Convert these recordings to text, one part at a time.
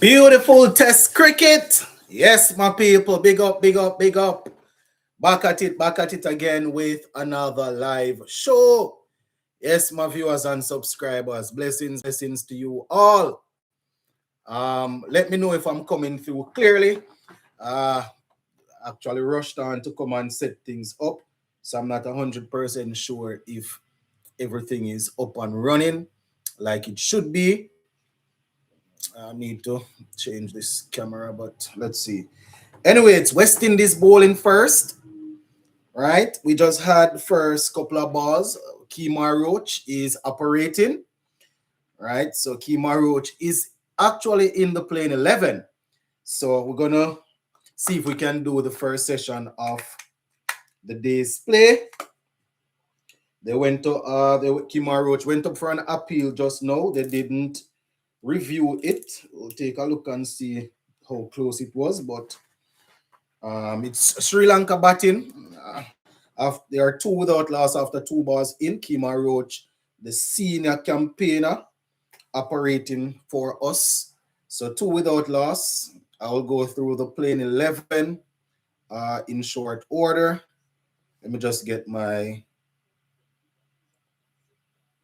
Beautiful test cricket. Yes, my people. Big up, big up, big up. Back at it again with another live show. Yes, my viewers and subscribers. Blessings to you all. Let me know if I'm coming through clearly. Uh, actually rushed on to come and set things up. So I'm not 100% sure if everything is up and running like it should be. I need to change this camera, but let's see. Anyway, it's West Indies bowling first, right? We just had first couple of balls. Kemar Roach is operating, right? So Kemar Roach is actually in the playing 11. So we're gonna see if we can do the first session of the day's play. They went to Kemar Roach went up for an appeal just now. They didn't review it. We'll take a look and see how close it was, but it's Sri Lanka batting. There are two without loss after two balls in. Kemar Roach, the senior campaigner, operating for us. So two without loss. I'll go through the playing 11 in short order. Let me just get my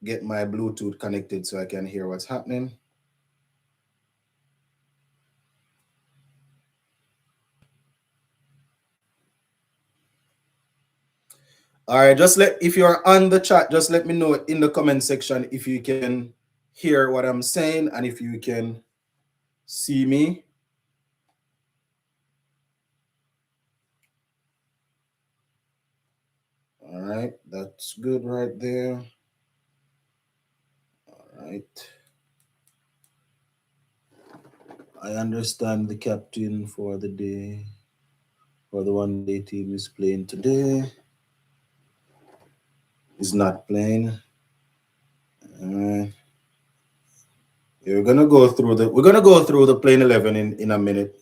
Bluetooth connected so I can hear what's happening. All right, if you're on the chat, just let me know in the comment section if you can hear what I'm saying and if you can see me. All right, that's good right there. All right. I understand the captain for the day, for the one-day team is playing today. Is not playing. All right. We're gonna go through the playing 11 in a minute.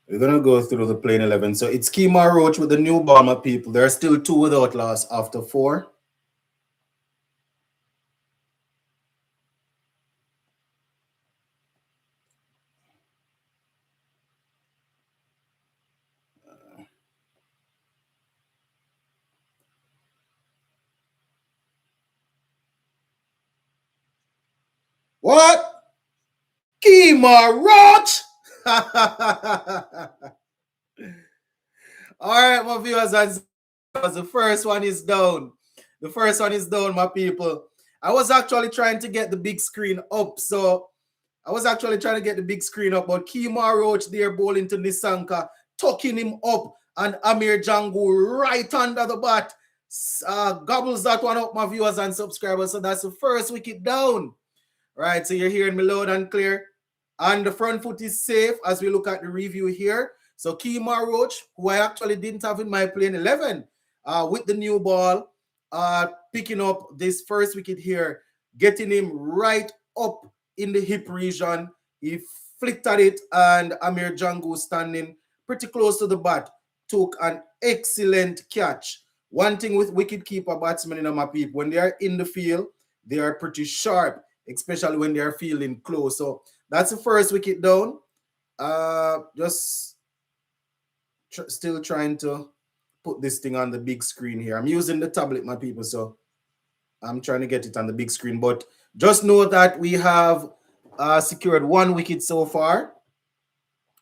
We're gonna go through the playing 11. So it's Kemar Roach with the new ball, my people. There are still two without loss after four. What? Kemar Roach? All right, my viewers and the first one is down. The first one is down, my people. I was actually trying to get the big screen up. So I was actually trying to get the big screen up, but Kemar Roach there bowling to Nissanka, tucking him up, and Amir Jangu right under the bat. Gobbles that one up, my viewers and subscribers. So that's the first wicket down. Right, so you're hearing me loud and clear. And the front foot is safe as we look at the review here. So Kemar Roach, who I actually didn't have in my playing 11, with the new ball, picking up this first wicket here, getting him right up in the hip region. He flicked at it, and Amir Jangu, standing pretty close to the bat, took an excellent catch. One thing with wicket-keeper batsmen in my people, when they are in the field, they are pretty sharp, especially when they are feeling close. So that's the first wicket down. Still trying to put this thing on the big screen here. I'm using the tablet, my people, so I'm trying to get it on the big screen. But just know that we have secured one wicket so far.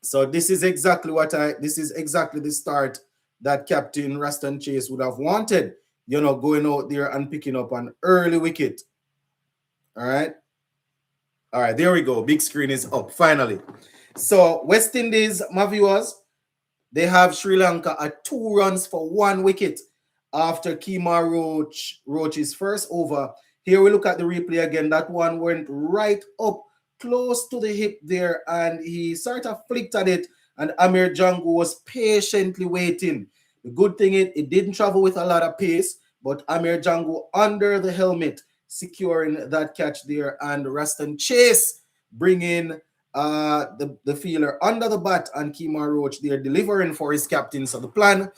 So this is exactly the start that Captain Raston Chase would have wanted. You know, going out there and picking up an early wicket. All right. All right, there we go. Big screen is up finally. So West Indies, my viewers, they have Sri Lanka at 2 runs for 1 wicket after Kemar Roach's first over. Here we look at the replay again. That one went right up close to the hip there, and he sort of flicked at it, and Amir Jangu was patiently waiting. The good thing is it didn't travel with a lot of pace, but Amir Jangu under the helmet, securing that catch there, and Raston Chase bringing the fielder under the bat and Kemar Roach there delivering for his captain. So the plan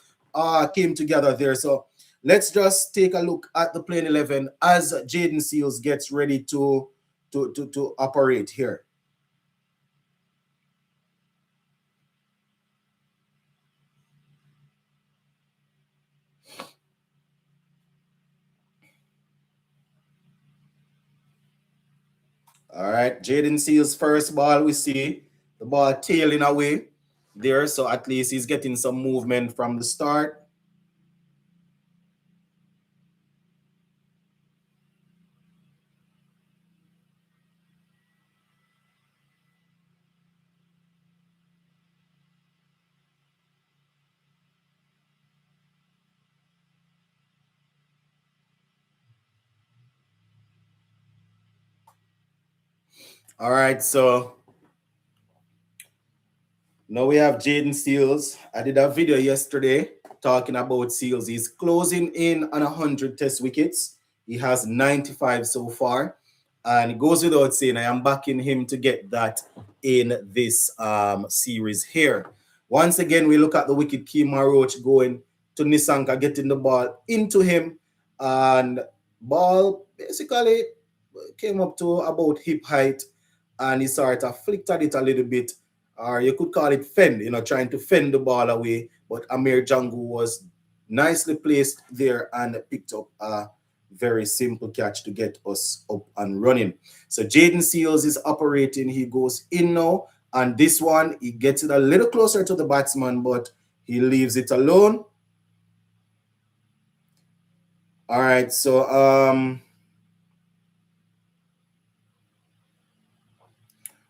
came together there. So let's just take a look at the playing 11 as Jaden Seals gets ready to operate here. All right, Jaden Seals' first ball, we see the ball tailing away there. So at least he's getting some movement from the start. All right, so now we have Jaden Seals. I did a video yesterday talking about Seals. He's closing in on 100 test wickets. He has 95 so far. And it goes without saying, I am backing him to get that in this series here. Once again, we look at the wicket keeper Roach going to Nissanka, getting the ball into him. And ball basically came up to about hip height. And he sort of flicked at it a little bit, or you could call it fend, trying to fend the ball away. But Amir Jangu was nicely placed there and picked up a very simple catch to get us up and running. So Jaden Seals is operating. He goes in now. And this one, he gets it a little closer to the batsman, but he leaves it alone. All right, so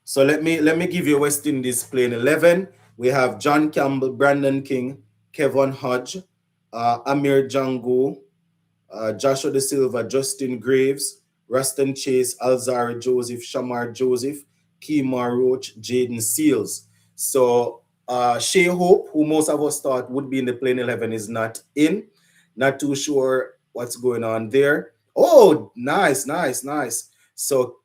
So let me give you West Indies playing 11. We have John Campbell, Brandon King, Kevin Hodge, Amir Jangu, Joshua De Silva, Justin Graves, Ruston Chase, Alzarri Joseph, Shamar Joseph, Kemar Roach, Jaden Seals. So Shea Hope, who most of us thought would be in the playing 11, is not in. Not too sure what's going on there. Oh, nice. So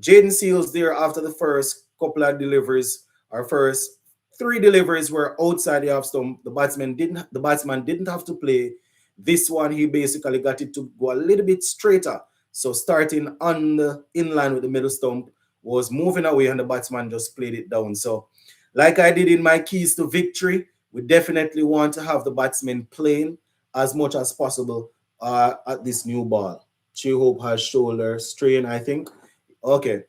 Jaden Seals there after the first couple of deliveries, our first 3 deliveries were outside the off stump. The batsman didn't have to play. This one, he basically got it to go a little bit straighter. So starting on the inline with the middle stump was moving away and the batsman just played it down. So like I did in my keys to victory, we definitely want to have the batsmen playing as much as possible at this new ball. Shea Hope has shoulder strain, I think. Okay.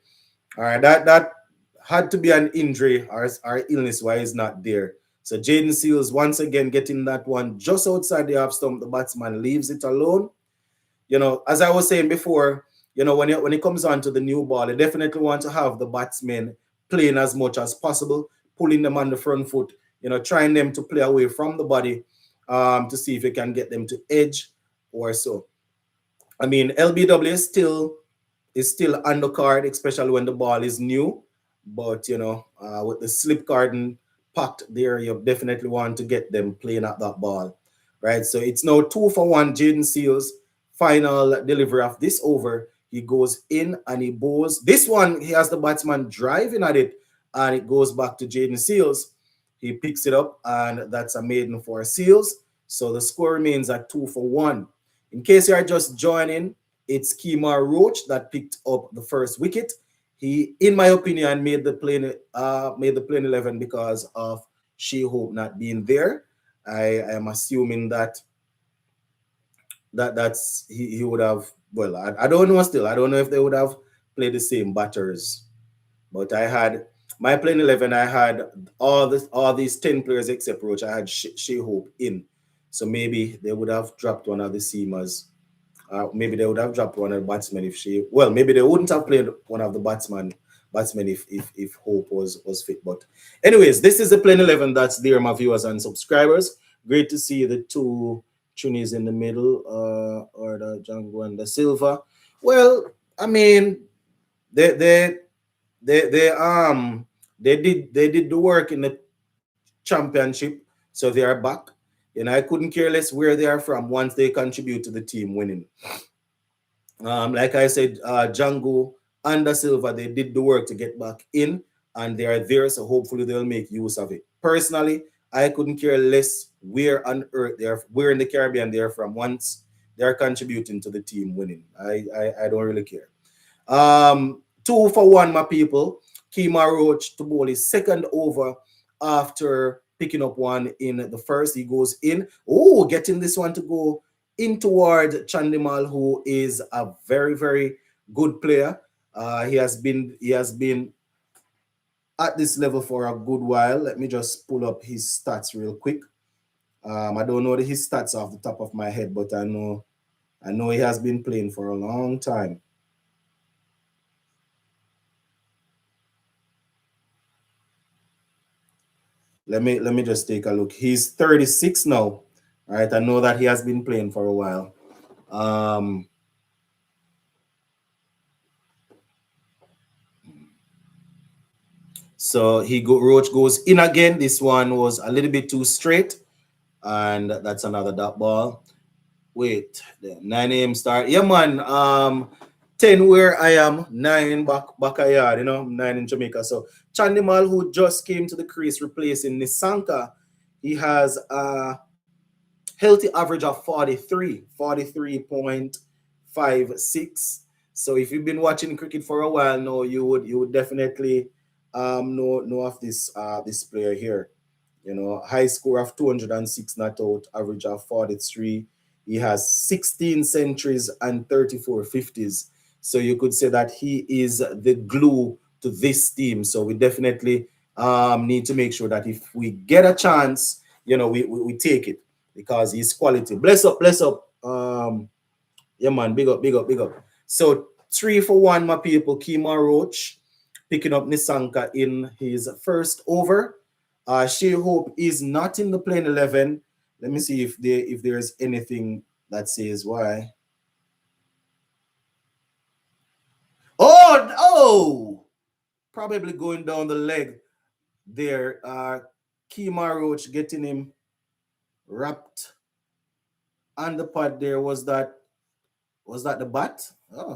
All right. That had to be an injury or illness why he's not there. So Jaden Seals once again getting that one just outside the off stump. The batsman leaves it alone. As I was saying before, when it comes on to the new ball, I definitely want to have the batsmen playing as much as possible, pulling them on the front foot, trying them to play away from the body to see if you can get them to edge or so. I mean, LBW is still on the card, especially when the ball is new. But, with the slip card and packed there, you definitely want to get them playing at that ball, right? So it's now 2 for 1. Jaden Seals, final delivery of this over. He goes in and he bowls. This one, he has the batsman driving at it, and it goes back to Jaden Seals. He picks it up, and that's a maiden for Seals. So the score remains at 2 for 1. In case you are just joining, it's Kemar Roach that picked up the first wicket. He, in my opinion, made the playing 11 because of Shea Hope not being there. I am assuming that's he would have. Well, I don't know still. I don't know if they would have played the same batters. But I had my playing 11. I had all these 10 players except Roach. I had Shea Hope in, so maybe they would have dropped one of the seamers. Maybe they would have dropped one of the batsmen maybe they wouldn't have played one of the batsmen if Hope was fit. But anyways, this is the playing 11 that's there, my viewers and subscribers. Great to see the 2 Tunis in the middle, or the Django and the Silva. Well, I mean, they did the work in the championship, so they are back. I couldn't care less where they are from once they contribute to the team winning. Like I said, Django and Da Silva, they did the work to get back in, and they are there, so hopefully they'll make use of it. Personally, I couldn't care less where on earth they're, where in the Caribbean they're from. Once they're contributing to the team winning, I don't really care. 2 for 1, my people. Kemar Roach to bowl his second over after picking up one in the first. He goes in. Oh, getting this one to go in toward Chandimal, who is a very, very good player. He has been at this level for a good while. Let me just pull up his stats real quick. I don't know his stats off the top of my head, but I know he has been playing for a long time. Let me just take a look. He's 36 now. All right, I know that he has been playing for a while. So Roach goes in again. This one was a little bit too straight, and that's another dot ball. Wait, the 9 a.m. start. Yeah, man. 10 where I am, 9 back a yard, 9 in Jamaica. So Chandimal, who just came to the crease replacing Nisanka, he has a healthy average of 43.56. So if you've been watching cricket for a while now, you would definitely know of this player here. High score of 206 not out, average of 43. He has 16 centuries and 34 50s. So you could say that he is the glue to this team. So we definitely need to make sure that if we get a chance, we take it because he's quality. Bless up, bless up. Yeah, man, big up, big up, big up. So 3 for 1, my people. Kemar Roach picking up Nisanka in his first over. Shea Hope is not in the playing 11. Let me see if there's anything that says why. Oh, probably going down the leg there. Kemar Roach getting him wrapped on the pad there. Was that the bat? Oh, I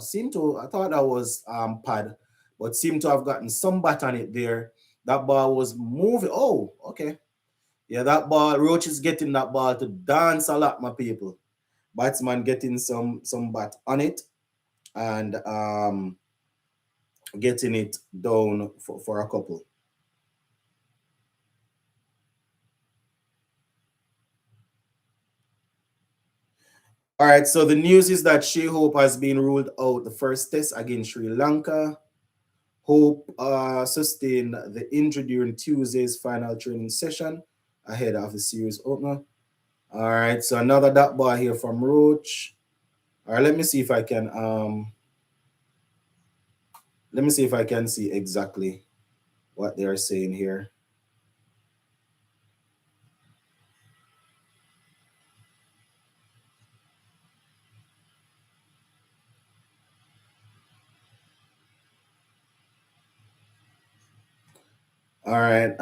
thought that was pad, but seemed to have gotten some bat on it there. That ball was moving. Oh, okay. Yeah, that ball, Roach is getting that ball to dance a lot, my people. Batsman getting some bat on it and getting it down for a couple. All right, so the news is that Shea Hope has been ruled out the first test against Sri Lanka. Hope sustained the injury during Tuesday's final training session ahead of the series opener. All right, so another dot ball here from Roach. All right, let me see if I can see exactly what they are saying here. All right.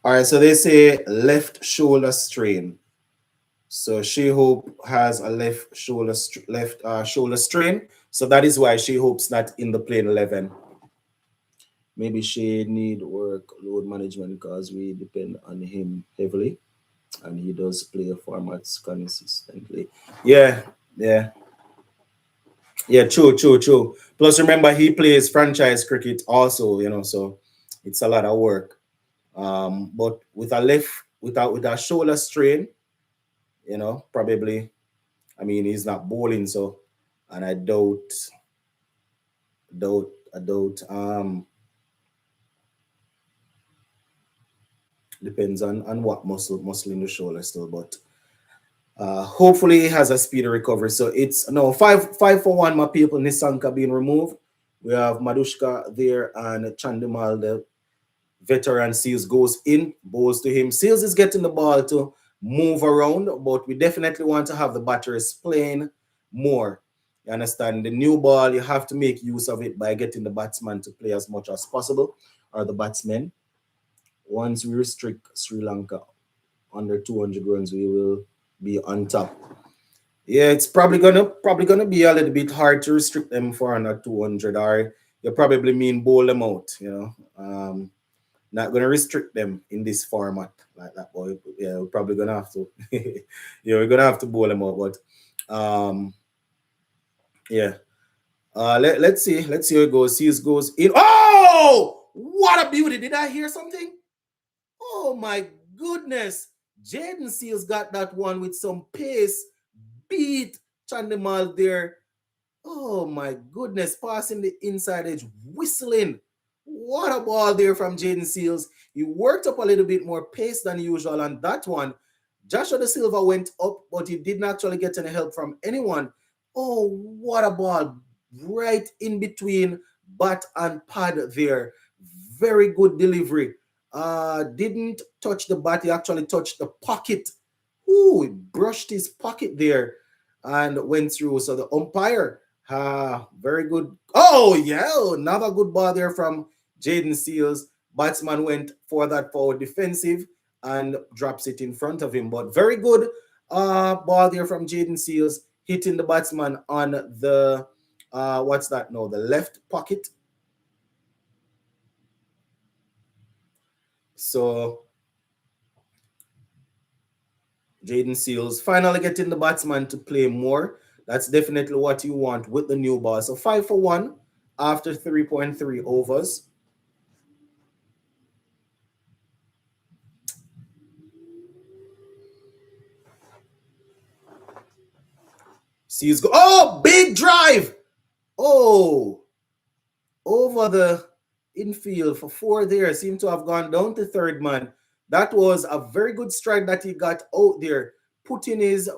All right, so they say left shoulder strain. So Shea Hope has a left shoulder shoulder strain. So that is why Shea Hope's not in the playing 11. Maybe Shea need workload management because we depend on him heavily, and he does play formats consistently. Yeah, yeah, yeah. True, true, true. Plus, remember he plays franchise cricket also. So it's a lot of work. But with a shoulder strain, probably. I mean, he's not bowling, so, and I doubt. Depends on what muscle in the shoulder still, but hopefully he has a speedy recovery. So it's no 5 for 1, my people. Nisanka being removed. We have Madushka there and Chandimal, the veteran. Seals goes in, bowls to him. Seals is getting the ball to move around, but we definitely want to have the batters playing more. You understand? The new ball, you have to make use of it by getting the batsman to play as much as possible, or the batsmen, once we restrict Sri Lanka. under 200 runs, we will be on top. Yeah, it's probably gonna be a little bit hard to restrict them for under 200, or you probably mean bowl them out. Not gonna restrict them in this format like that, boy. Yeah, we're probably gonna have to. Yeah, we're gonna have to bowl them out, but yeah. Let's see how it goes. Seals goes in. Oh, what a beauty! Did I hear something? Oh my goodness! Jaden Seals got that one with some pace. Beat Chandimal there. Oh my goodness, passing the inside edge, whistling. What a ball there from Jaden Seals. He worked up a little bit more pace than usual on that one. Joshua De Silva went up, but he didn't actually get any help from anyone. Oh, what a ball. Right in between bat and pad there. Very good delivery. Didn't touch the bat, he actually touched the pocket. Ooh, he brushed his pocket there and went through. So the umpire, very good. Oh, yeah, another good ball there from Jaden Seals. Batsman went for that forward defensive and drops it in front of him. But very good ball there from Jaden Seals, hitting the batsman on the, what's that now? The left pocket. So Jaden Seals finally getting the batsman to play more. That's definitely what you want with the new ball. So 5 for 1 after 3.3 overs. Seals go. Oh, big drive. Oh, over the infield for 4 there. Seem to have gone down to third man. That was a very good strike that he got out there, putting his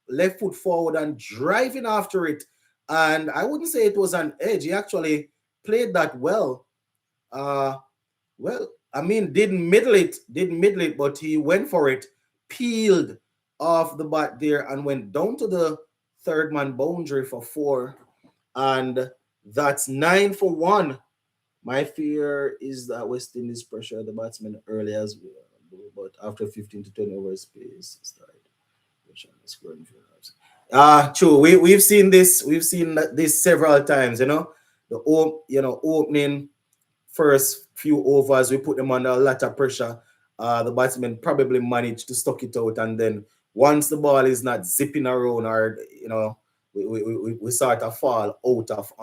left foot forward and driving after it. And I wouldn't say it was an edge. He actually played that well. Well, I mean, didn't middle it, but he went for it, peeled off the bat there and went down to the third man boundary for 4. And that's 9 for 1. My fear is that West Indies pressure the batsman early as well, but after 15 to 20 overs space started. True. We've seen this. We've seen this several times. The opening first few overs, we put them under a lot of pressure. The batsmen probably managed to stuck it out, and then once the ball is not zipping around, or we sort of fall out of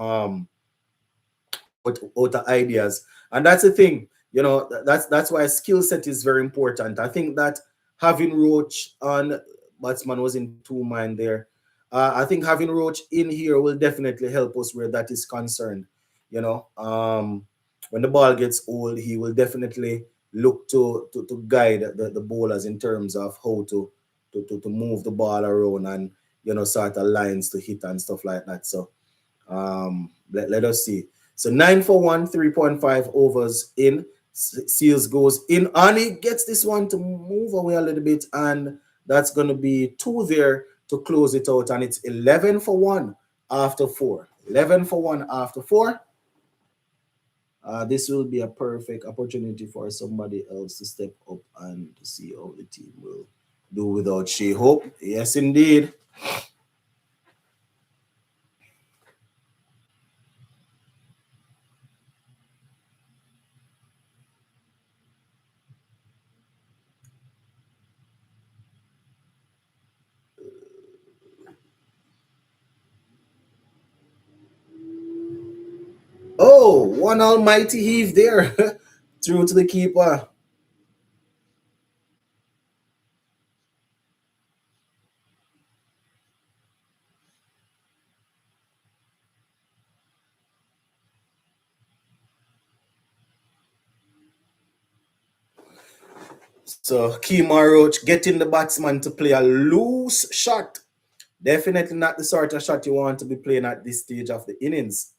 ideas. And that's the thing. That's why skill set is very important. I think that having Roach on batsman was in 2 mind there. I think having Roach in here will definitely help us where that is concerned. When the ball gets old, he will definitely look to guide the bowlers in terms of how to move the ball around, and sort of lines to hit and stuff like that. So let us see. So 9 for 1, 3.5 overs in. Seals goes in, and he gets this one to move away a little bit, and that's going to be 2 there to close it out, and it's 11 for 1 after 4. 11 for 1 after 4. This will be a perfect opportunity for somebody else to step up and to see how the team will do without Shea Hope. Yes, indeed. Oh, one almighty heave there through to the keeper. So Kemar Roach getting the batsman to play a loose shot. Definitely not the sort of shot you want to be playing at this stage of the innings.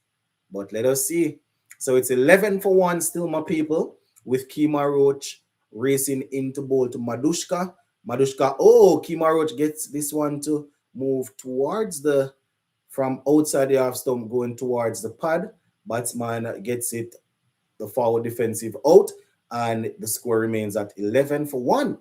But let us see. So it's 11 for 1 still, my people, with Kemar Roach racing into bowl to Madushka. Kemar Roach gets this one to move towards from outside the half stump going towards the pad. Batsman gets it, the forward defensive out, and the score remains at 11 for 1.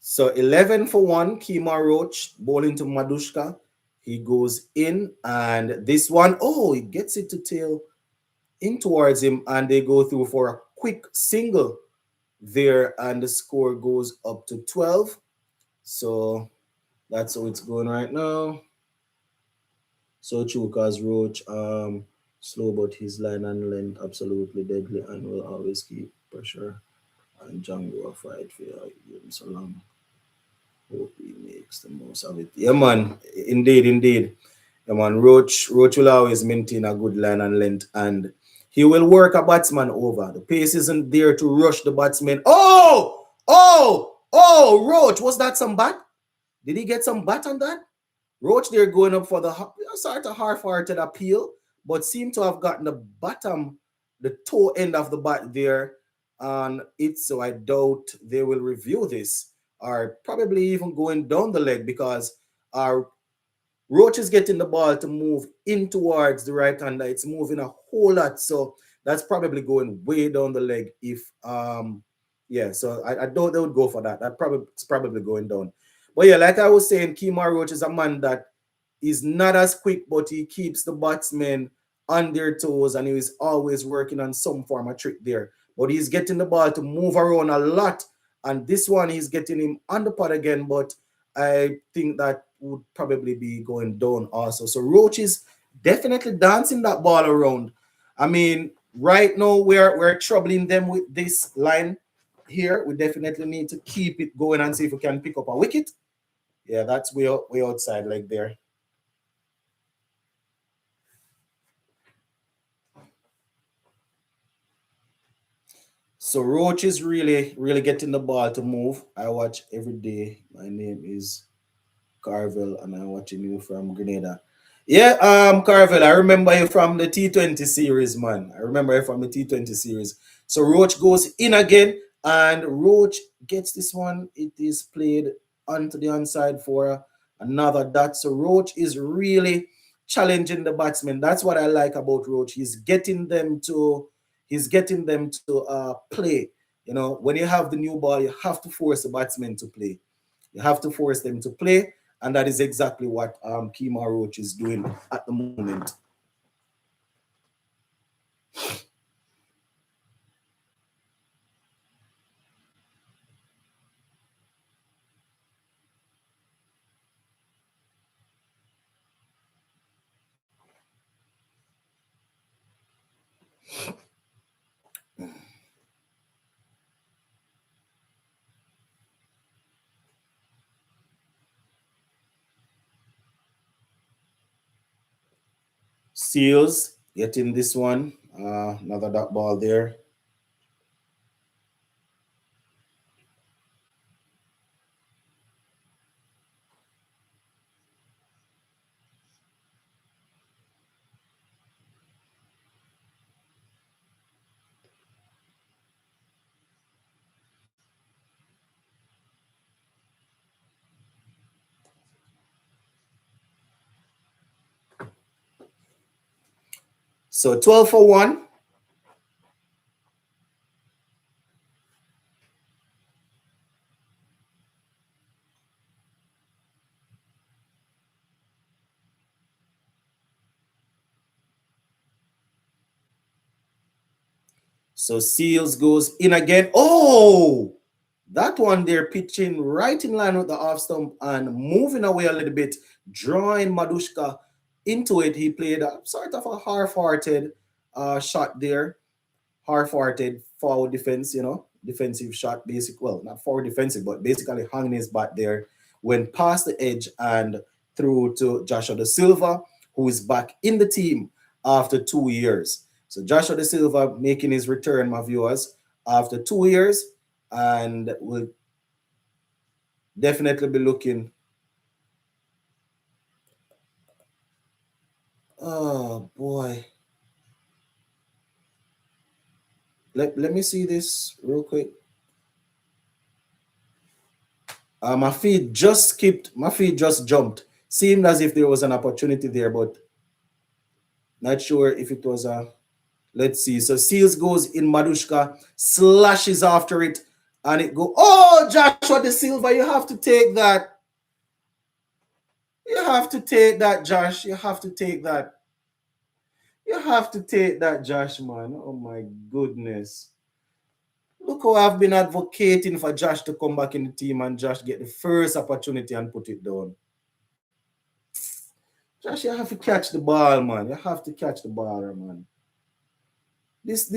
So 11 for 1, Kemar Roach bowling to Madushka. He goes in, and this one, oh, he gets it to tail in towards him, and they go through for a quick single there, and the score goes up to 12. So that's how it's going right now. So Chuka's Roach, slow, but his line and length absolutely deadly and will always keep pressure. And Django a fight for him so long. Hope he makes the most of it. Yeah, man. Indeed, indeed. Yeah, man. Roach will always maintain a good line and length, and he will work a batsman over. The pace isn't there to rush the batsman. Oh, Roach. Was that some bat? Did he get some bat on that? Roach there going up for the sort of half-hearted appeal, but seemed to have gotten the bottom, the toe end of the bat there on it. So I doubt they will review this, or probably even going down the leg, because our Roach is getting the ball to move in towards the right hander. It's moving a whole lot. So that's probably going way down the leg. If yeah, so I doubt they would go for that. It's probably going down. But yeah, like I was saying, Kemar Roach is a man that is not as quick, but he keeps the batsmen on their toes, and he is always working on some form of trick there. But he's getting the ball to move around a lot, and this one he's getting him on the pot again, but I think that would probably be going down also. So Roach is definitely dancing that ball around. I mean, right now we're troubling them with this line here. We definitely need to keep it going and see if we can pick up a wicket. Yeah, that's way outside like there. So Roach is really getting the ball to move. I watch every day. My name is Carvel, and I'm watching you from Grenada. Yeah, Carvel, I remember you from the T20 series, man. I remember you from the T20 series. So Roach goes in again, and Roach gets this one. It is played onto the onside for another dot. So Roach is really challenging the batsmen. That's what I like about Roach. He's getting them to play. You know, when you have the new ball, you have to force the batsmen to play. You have to force them to play, and that is exactly what Kemar Roach is doing at the moment. Seals getting this one. Another dot ball there. So 12 for 1. So Seals goes in again. Oh, that one there pitching right in line with the off stump and moving away a little bit, drawing Madushka into it. He played a sort of a half-hearted shot there, half-hearted forward defense, defensive shot, basic. Well, not forward defensive, but basically hanging his bat there, went past the edge and through to Joshua De Silva, who is back in the team after 2 years. So Joshua De Silva making his return, my viewers, after 2 years, and will definitely be looking. Oh boy. Let me see this real quick. My feed just skipped. My feed just jumped. Seemed as if there was an opportunity there, but not sure if it was a. Let's see. So Seals goes in. Madushka slashes after it, And it go, oh, Joshua De Silva, you have to take that. You have to take that, Josh. You have to take that. You have to take that, Josh, man. Oh my goodness. Look how I've been advocating for Josh to come back in the team and Josh get the first opportunity and put it down. Josh, you have to catch the ball, man. You have to catch the ball, man. This.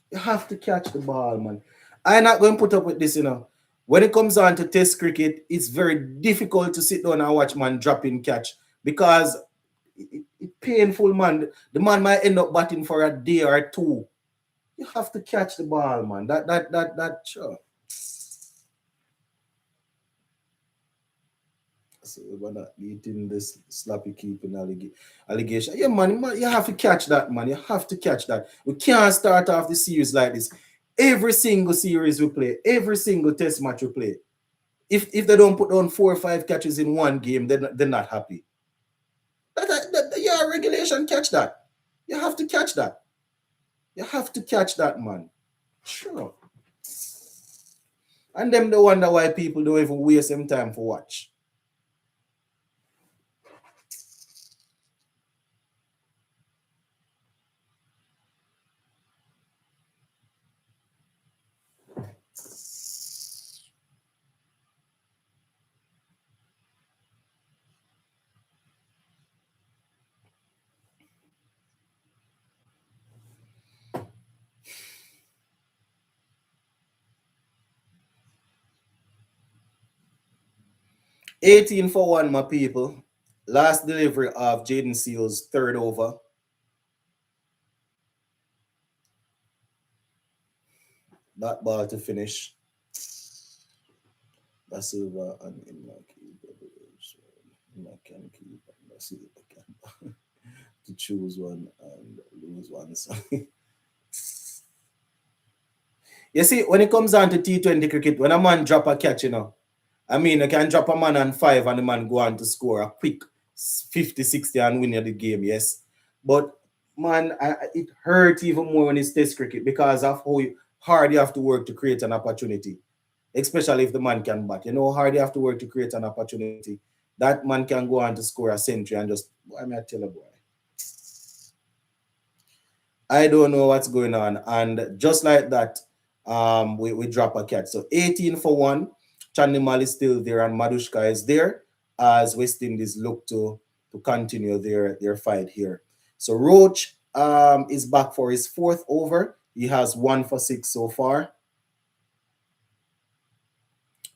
You have to catch the ball, man. I'm not going to put up with this, you know. When it comes on to test cricket, it's very difficult to sit down and watch man drop in catch because it's painful, man. The man might end up batting for a day or two. You have to catch the ball, man. Sure. So we're not eating this sloppy keeping allegation. Yeah, man, you have to catch that, man. You have to catch that. We can't start off the series like this. Every single series we play, every single test match we play. If they don't put on 4 or 5 catches in one game, they're not happy. Yeah, regulation, catch that. You have to catch that. You have to catch that, man. Sure. And them they wonder why people don't even waste some time for watch. $18 for 1, my people. Last delivery of Jaden Seals, third over. That ball to finish. That's over and in my keeper. I can keep. Let's see if I can to choose one and lose one. So you see, when it comes down to T20 cricket, when a man drop a catch, you know, I mean, you can drop a man on 5 and the man go on to score a quick 50, 60 and win the game, yes. But, man, it hurts even more when it's test cricket because of how hard you have to work to create an opportunity, especially if the man can bat. You know how hard you have to work to create an opportunity. That man can go on to score a century and just, I mean, I tell you, boy. I don't know what's going on. And just like that, we drop a catch. So 18 for 1. Chandimal is still there and Madushka is there as West Indies look to continue their fight here. So Roach is back for his 4th over. He has 1 for 6 so far.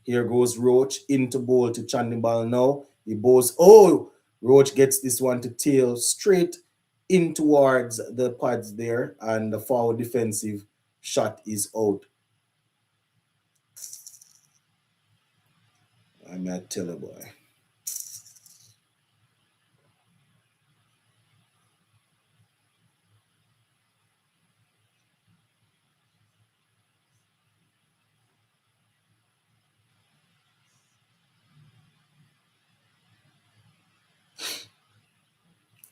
Here goes Roach into bowl to Chandimal now. He bowls. Oh, Roach gets this one to tail straight in towards the pads there, and the forward defensive shot is out. I'm a tell boy.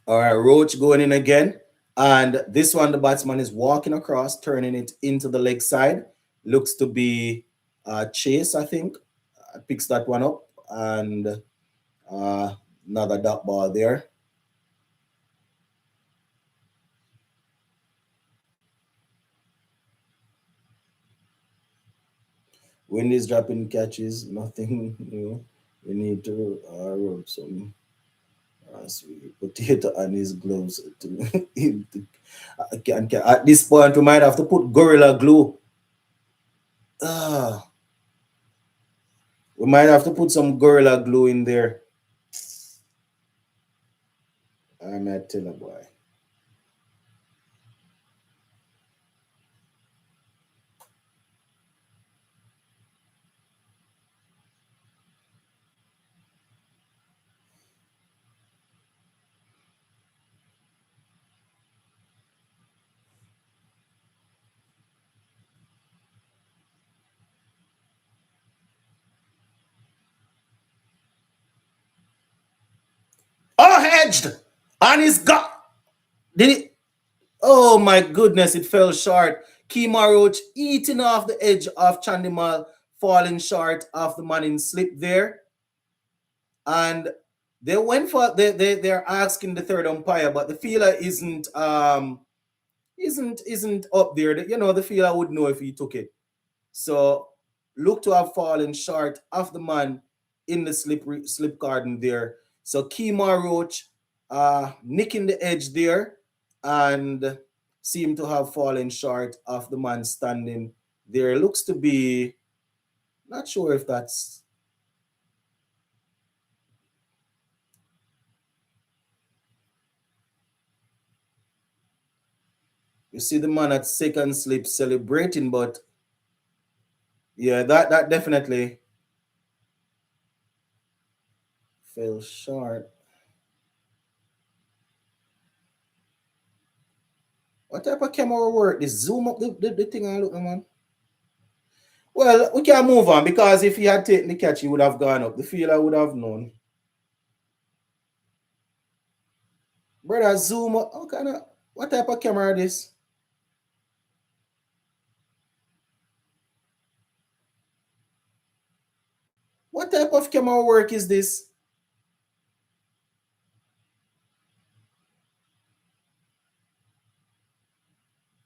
All right, Roach going in again. And this one, the batsman is walking across, turning it into the leg side. Looks to be Chase, I think. Picks that one up. And another dot ball there. When he's dropping catches, nothing, we need to rub some sweet potato on his gloves to, at this point we might have to put gorilla glue. We might have to put some gorilla glue in there. I'm not telling a boy. Oh, hedged! And he's got. Did it? Oh my goodness, it fell short. Kemar Roach eating off the edge of Chandimal, falling short of the man in slip there. And they went for they're asking the third umpire, but the fielder isn't up there. You know, the fielder would know if he took it. So look to have fallen short of the man in the slip garden there. So Kemar Roach nicking the edge there and seem to have fallen short of the man standing there. Looks to be, not sure if that's, you see the man at second slip celebrating, but yeah, that definitely fell short. What type of camera work? This zoom up the thing and look, man. Well, we can move on because if he had taken the catch, he would have gone up. The fielder would have known. Brother, zoom up. What type of camera is this? What type of camera work is this?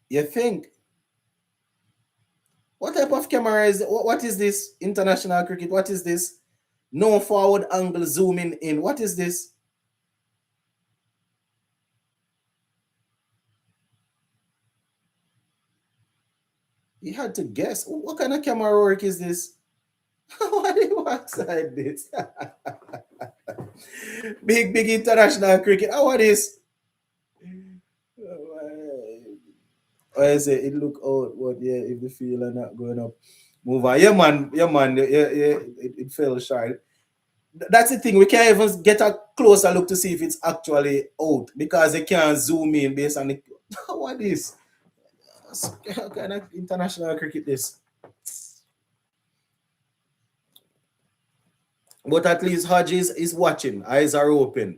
You think? What type of camera is it? What is this? International cricket. What is this? No forward angle zooming in. What is this? You had to guess. What kind of camera work is this? What do you outside this? Big international cricket. Oh, what is? Or is it? It look out. What? Yeah, if the field are not going up, move on. Yeah, man. Yeah, man. Yeah. It fell short. That's the thing. We can't even get a closer look to see if it's actually out because they can't zoom in based on the. What is? What kind of international cricket this? But at least Hodges is watching. Eyes are open.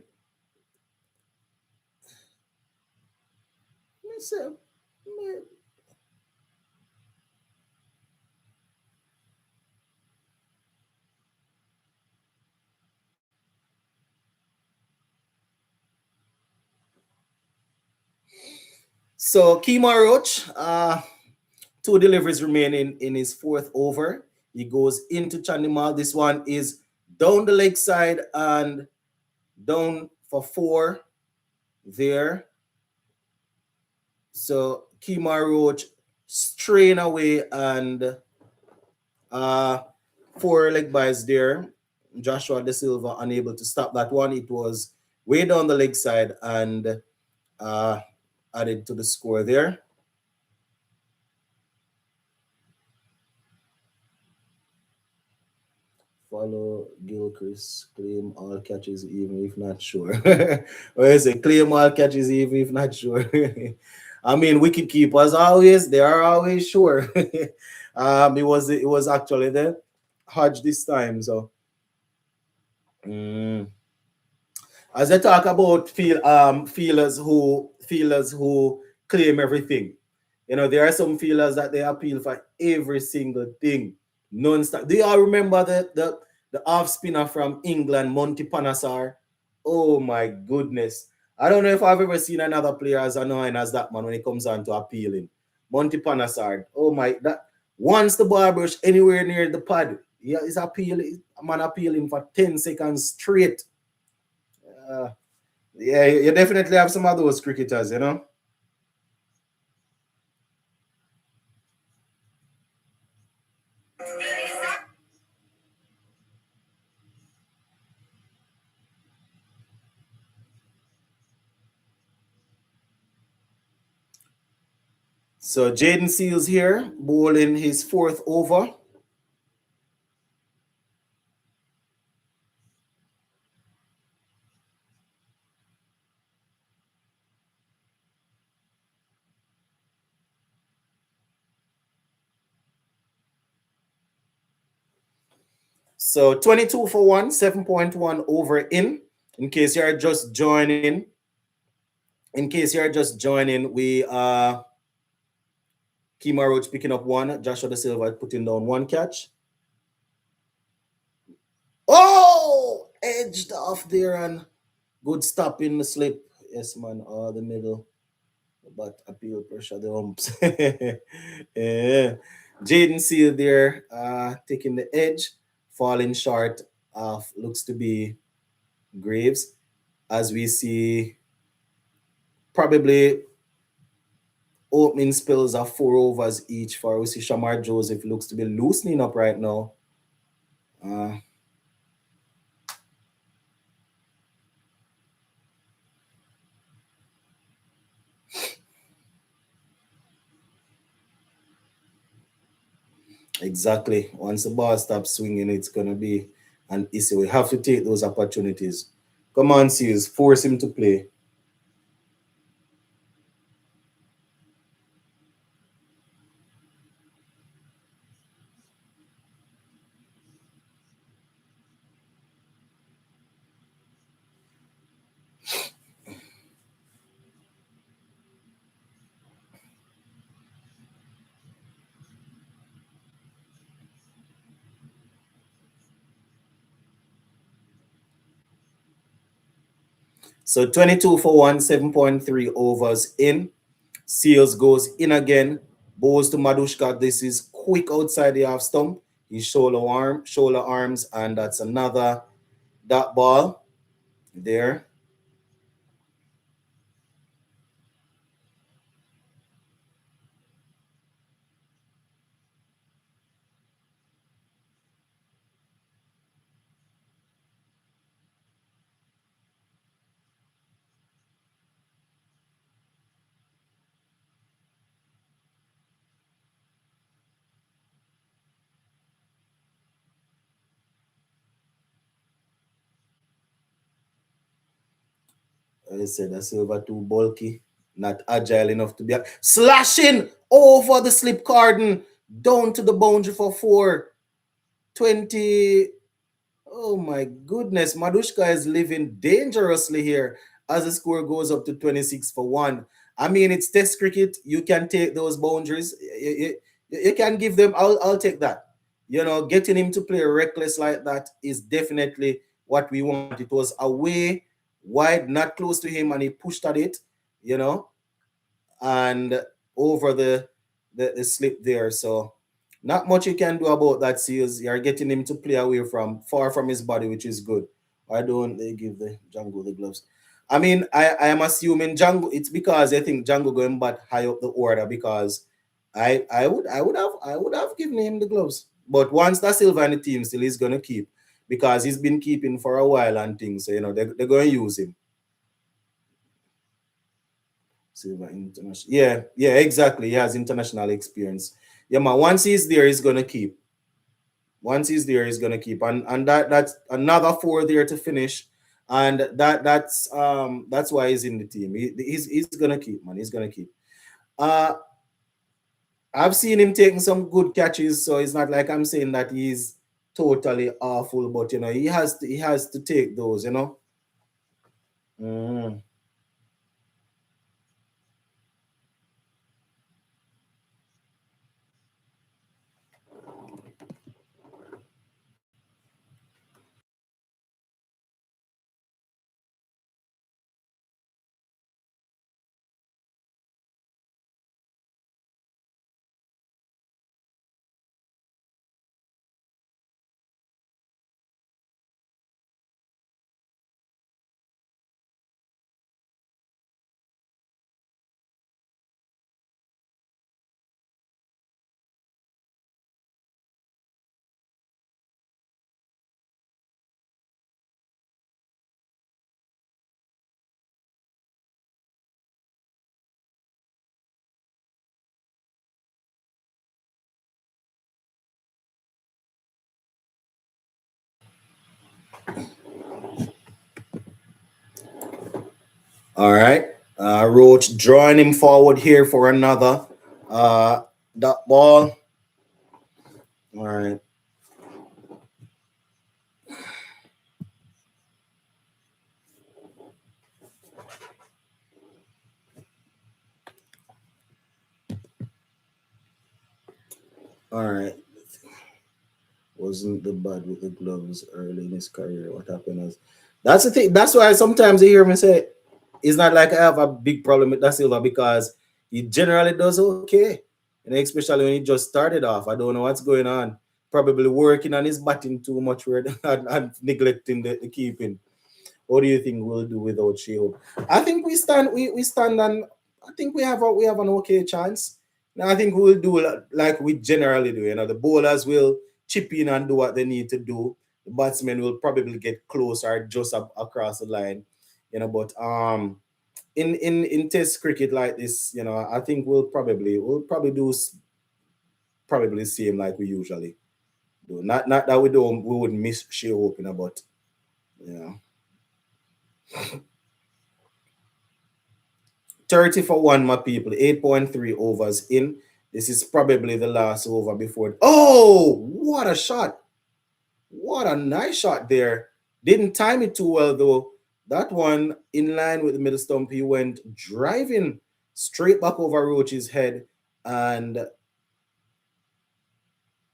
So Kemar Roach, two deliveries remaining in his fourth over. He goes into Chandimal. This one is down the leg side and down for four there. So Kemar Roach strain away and four leg byes there. Joshua De Silva unable to stop that one. It was way down the leg side and added to the score there. Follow Gilchrist, claim all catches even if not sure. Or is it claim all catches even if not sure? I mean, wicket keepers always, they are always sure. It was actually the Hodge this time. So as they talk about feelers who claim everything. You know, there are some feelers that they appeal for every single thing, non-stop. Do you all remember the off spinner from England, Monty Panasar? Oh my goodness! I don't know if I've ever seen another player as annoying as that man when it comes on to appealing. Monty Panasar. Oh my! That once the ball brush anywhere near the pad, yeah, is appealing. Man appealing for 10 seconds straight. Uh, yeah, you definitely have some of those cricketers, you know. So Jaden Seals here, bowling his fourth over. So 22 for 1, 7.1 over in case you're just joining. In case you're just joining, we Kima Roach picking up one, Joshua Da Silva putting down one catch. Oh, edged off there and good stop in the slip. Yes, man. The middle, but appeal pressure the humps. Yeah. Jaden Seal there, taking the edge, falling short of looks to be Graves, as we see probably opening spells of 4 overs each for we see Shamar Joseph looks to be loosening up right now. Uh, exactly. Once the ball stops swinging, it's gonna be an issue. We have to take those opportunities. Come on, Seals, force him to play. So 22 for 1, 7.3 overs in. Seals goes in again. Bows to Madushka. This is quick outside the half stump. His shoulder arms, and that's another dot ball there. I said a silver too bulky, not agile enough to be slashing over the slip cordon down to the boundary for 420. Oh my goodness, Madushka is living dangerously here as the score goes up to 26 for 1. I mean, it's test cricket. You can take those boundaries. You can give them, I'll take that. You know, getting him to play reckless like that is definitely what we want. It was away, wide, not close to him, and he pushed at it, you know, and over the slip there. So not much you can do about that, Seals. You're getting him to play away from far from his body, which is good. Why don't they give the Django the gloves? I mean, I am assuming Django. It's because I think Django going back high up the order because I would have given him the gloves. But once that Silva in the team still he's gonna keep because he's been keeping for a while and things. So you know they're gonna use him. Silver international. Yeah, yeah, exactly. He has international experience. Yeah, man. Once he's there, he's gonna keep. Once he's there, he's gonna keep. And that's another 4 there to finish. And that's why he's in the team. He's gonna keep, man. He's gonna keep. Uh I've seen him taking some good catches, so it's not like I'm saying that he's totally awful, but you know, he has to take those, you know. Mm. All right. Roach drawing him forward here for another dot ball. All right. All right. Wasn't the bad with the gloves early in his career. What happened was that's the thing. That's why sometimes you hear me say it's not like I have a big problem with Da Silva because he generally does okay. And especially when he just started off. I don't know what's going on. Probably working on his batting too much and neglecting the keeping. What do you think we'll do without Shield? I think we stand and I think we have an okay chance. Now I think we'll do like we generally do. The bowlers will chip in and do what they need to do. The batsmen will probably get closer just across the line. But in test cricket like this, I think we'll probably do probably the same like we usually do. Not that we wouldn't miss Shea Hope, but yeah. 30 for one, my people. 8.3 overs in. This is probably the last over before. Oh, what a shot. What a nice shot there. Didn't time it too well, though. That one, in line with the middle stump, he went driving straight back over Roach's head. And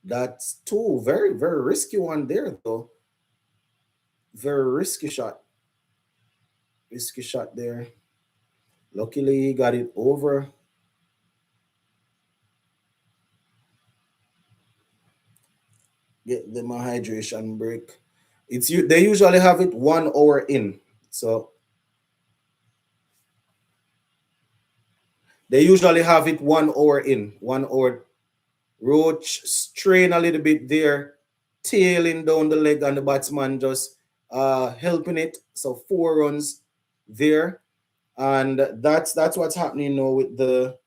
that's two. Very, very risky one there, though. Very risky shot. Risky shot there. Luckily, he got it over. Get them a hydration break. They usually have it 1 hour in. So they usually have it 1 hour in. 1 hour. Roach strain a little bit there, tailing down the leg, and the batsman just helping it. So 4 runs there. And that's what's happening now with the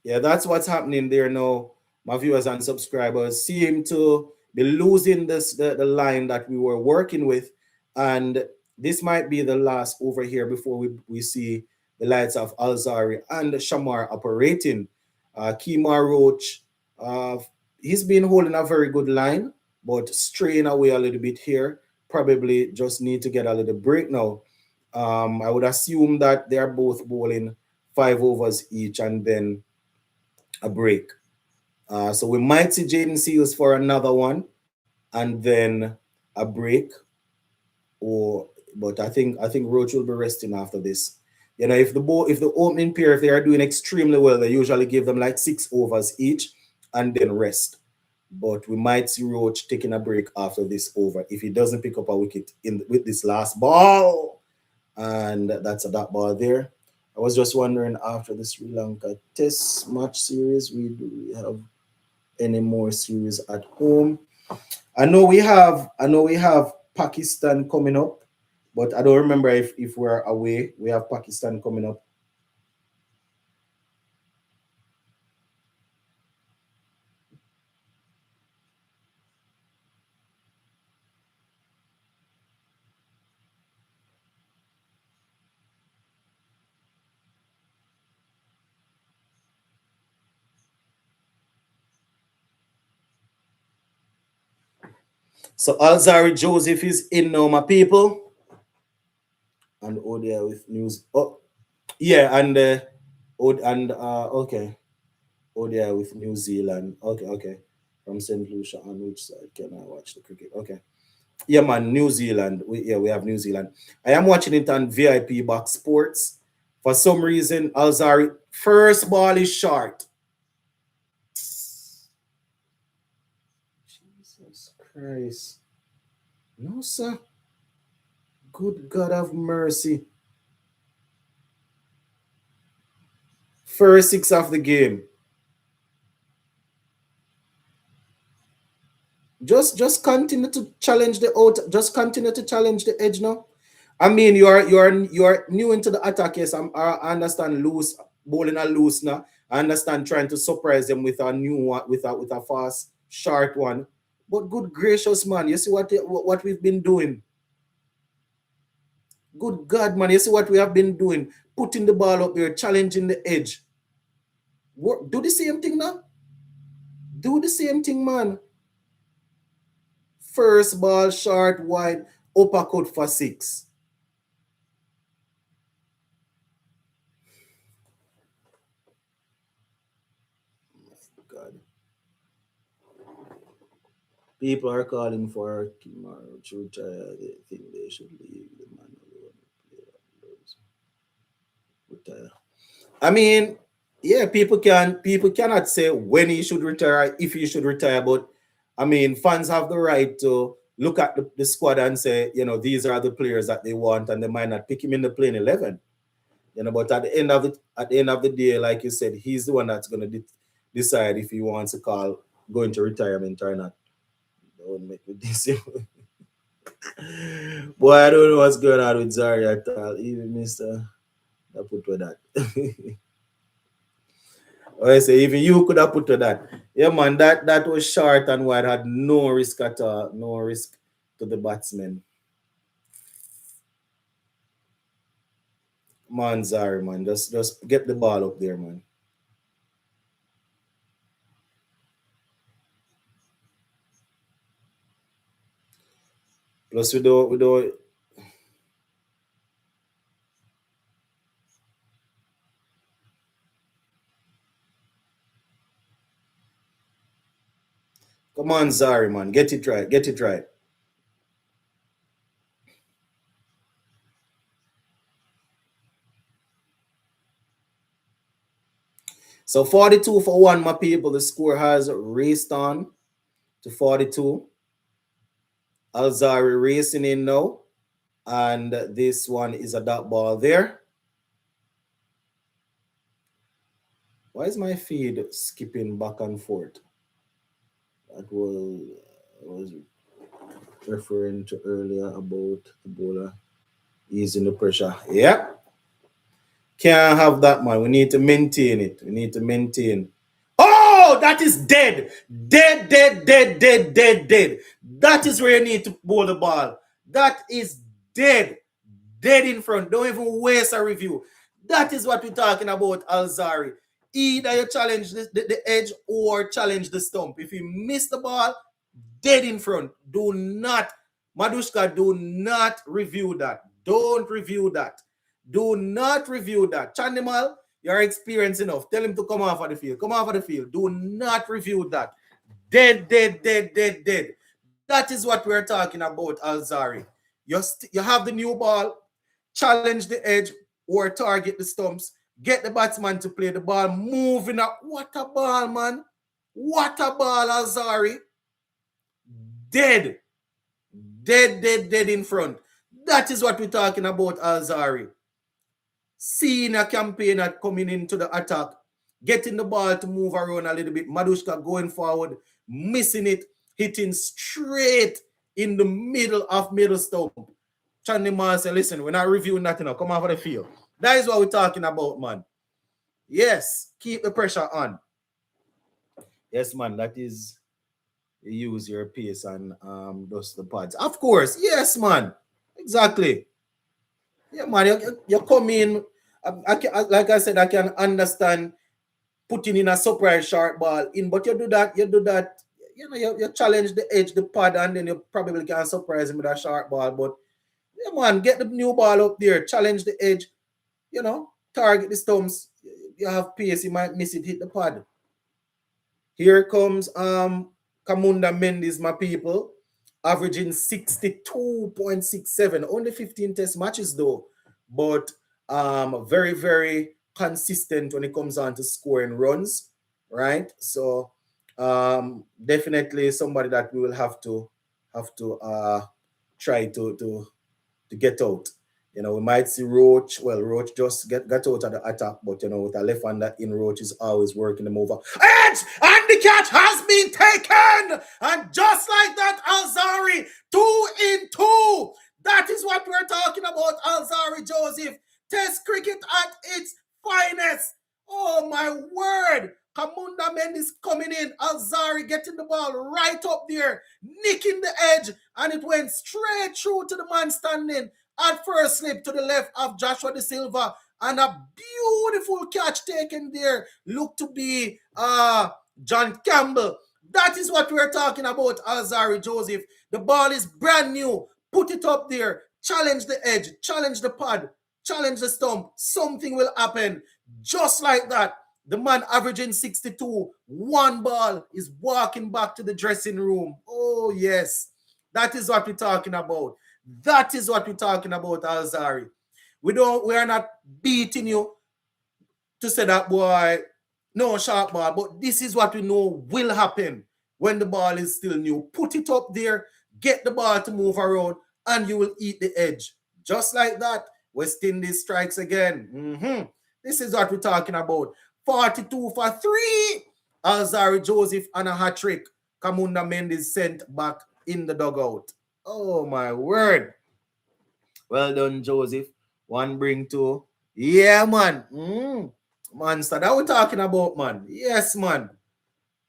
Yeah, that's what's happening there now, my viewers and subscribers. Seem to be losing the line that we were working with. And this might be the last over here before we see the lights of Alzarri and Shamar operating. Kemar Roach, he's been holding a very good line, but straying away a little bit here. Probably just need to get a little break now. I would assume that they are both bowling 5 overs each and then a break. So we might see Jaden Seals for another one and then a break. But I think Roach will be resting after this. If the opening pair, if they are doing extremely well, they usually give them like 6 overs each and then rest. But we might see Roach taking a break after this over if he doesn't pick up a wicket with this last ball. And that's a dot ball there. I was just wondering after the Sri Lanka Test match series, we have any more series at home? I know we have Pakistan coming up, but I don't remember if we're away. We have Pakistan coming up. So Alzarri Joseph is in now, my people. And Odia with news. Oh, yeah, okay. Odia with New Zealand. Okay. From St. Lucia. On which side can I watch the cricket? Okay. Yeah, man, New Zealand. We have New Zealand. I am watching it on VIP Box Sports. For some reason, Alzarri first ball is short. Jesus Christ. No, sir. Good God of mercy. First six of the game. Just continue to challenge the out. Just continue to challenge the edge now. I mean, you are new into the attack. Yes, I understand loose bowling a loose now. I understand trying to surprise them with a new one, with a fast short one. But good gracious, man, you see what we've been doing. Good God, man, you see what we have been doing. Putting the ball up there, challenging the edge. Do the same thing now. Do the same thing, man. First ball, short, wide, uppercut for 6. People are calling for Kimaro to retire. They think they should leave the man alone. Retire. I mean, yeah, people cannot say when he should retire, if he should retire, but I mean, fans have the right to look at the squad and say, these are the players that they want, and they might not pick him in the playing 11. But at the end of the day, like you said, he's the one that's going to decide if he wants to go into retirement or not. Don't make me this. Boy, I don't know what's going on with Zari at all. Even Mr. I put with that. I say even you could have put to that. Yeah, man, that was short and wide, had no risk at all, no risk to the batsman. Man, Zari, man, just get the ball up there, man. Plus, we do. Come on, Zari, man, get it right, get it right. So 42 for one, my people. The score has raced on to 42. Alzarri racing in now. And this one is a dot ball there. Why is my feed skipping back and forth? That was referring to earlier about the bowler easing the pressure. Yep. Can't have that, man. We need to maintain it. We need to maintain. Oh, that is dead. Dead, dead, dead, dead, dead, dead. That is where you need to bowl the ball. That is dead. Dead in front. Don't even waste a review. That is what we're talking about, Alzarri. Either you challenge the edge or challenge the stump. If you miss the ball, dead in front. Do not, Madushka, do not review that. Don't review that. Do not review that. Chandimal, you're experienced enough. Tell him to come off of the field. Come off of the field. Do not review that. Dead, dead, dead, dead, dead. That is what we're talking about, Alzarri. You have the new ball, challenge the edge or target the stumps. Get the batsman to play the ball, moving up. What a ball, man. What a ball, Alzarri. Dead. Dead, dead, dead in front. That is what we're talking about, Alzarri. Seeing a campaigner coming into the attack, getting the ball to move around a little bit. Madushka going forward, missing it, hitting straight in the middle of middle stump. Chandimal said, listen, we're not reviewing that now. Come off of the field. That is what we're talking about, man. Yes, keep the pressure on. Yes, man, that is use your pace and dust the pads. Of course, yes, man. Exactly. Yeah, man, you come in. Like I said, I can understand putting in a surprise short ball in, but you do that, you challenge the edge, the pad, and then you probably can surprise him with a short ball. But yeah, man, get the new ball up there, challenge the edge, target the stumps. You have pace, you might miss it, hit the pad. Here comes Kamunda Mendes, my people, averaging 62.67. Only 15 test matches though, but very, very consistent when it comes on to scoring runs, right? So definitely somebody that we will have to try to get out. We might see Roach. Well, Roach just got out of the attack, but with a left hander in, Roach is always working them over. Edge! And the catch has been taken! And just like that, Alzarri, 2 in 2. That is what we're talking about, Alzarri Joseph. Test cricket at its finest. Oh my word. Kamunda Mendes coming in. Alzarri getting the ball right up there, nicking the edge, and it went straight through to the man standing at first slip to the left of Joshua De Silva, and a beautiful catch taken there. Looked to be John Campbell. That is what we're talking about, Alzarri Joseph. The ball is brand new. Put it up there. Challenge the edge. Challenge the pad. Challenge the stump. Something will happen. Just like that. The man averaging 62, one ball is walking back to the dressing room. Oh, yes. That is what we're talking about. That is what we're talking about, Alzarri. We are not beating you to say that boy, no sharp ball, but this is what we know will happen when the ball is still new. Put it up there, get the ball to move around, and you will eat the edge. Just like that, West Indies strikes again. This is what we're talking about. 42 for 3. Alzarri Joseph and a hat trick. Kamunda Mendes sent back in the dugout. Oh my word. Well done, Joseph. One bring two. Yeah, man. Monster. That we're talking about, man. Yes, man.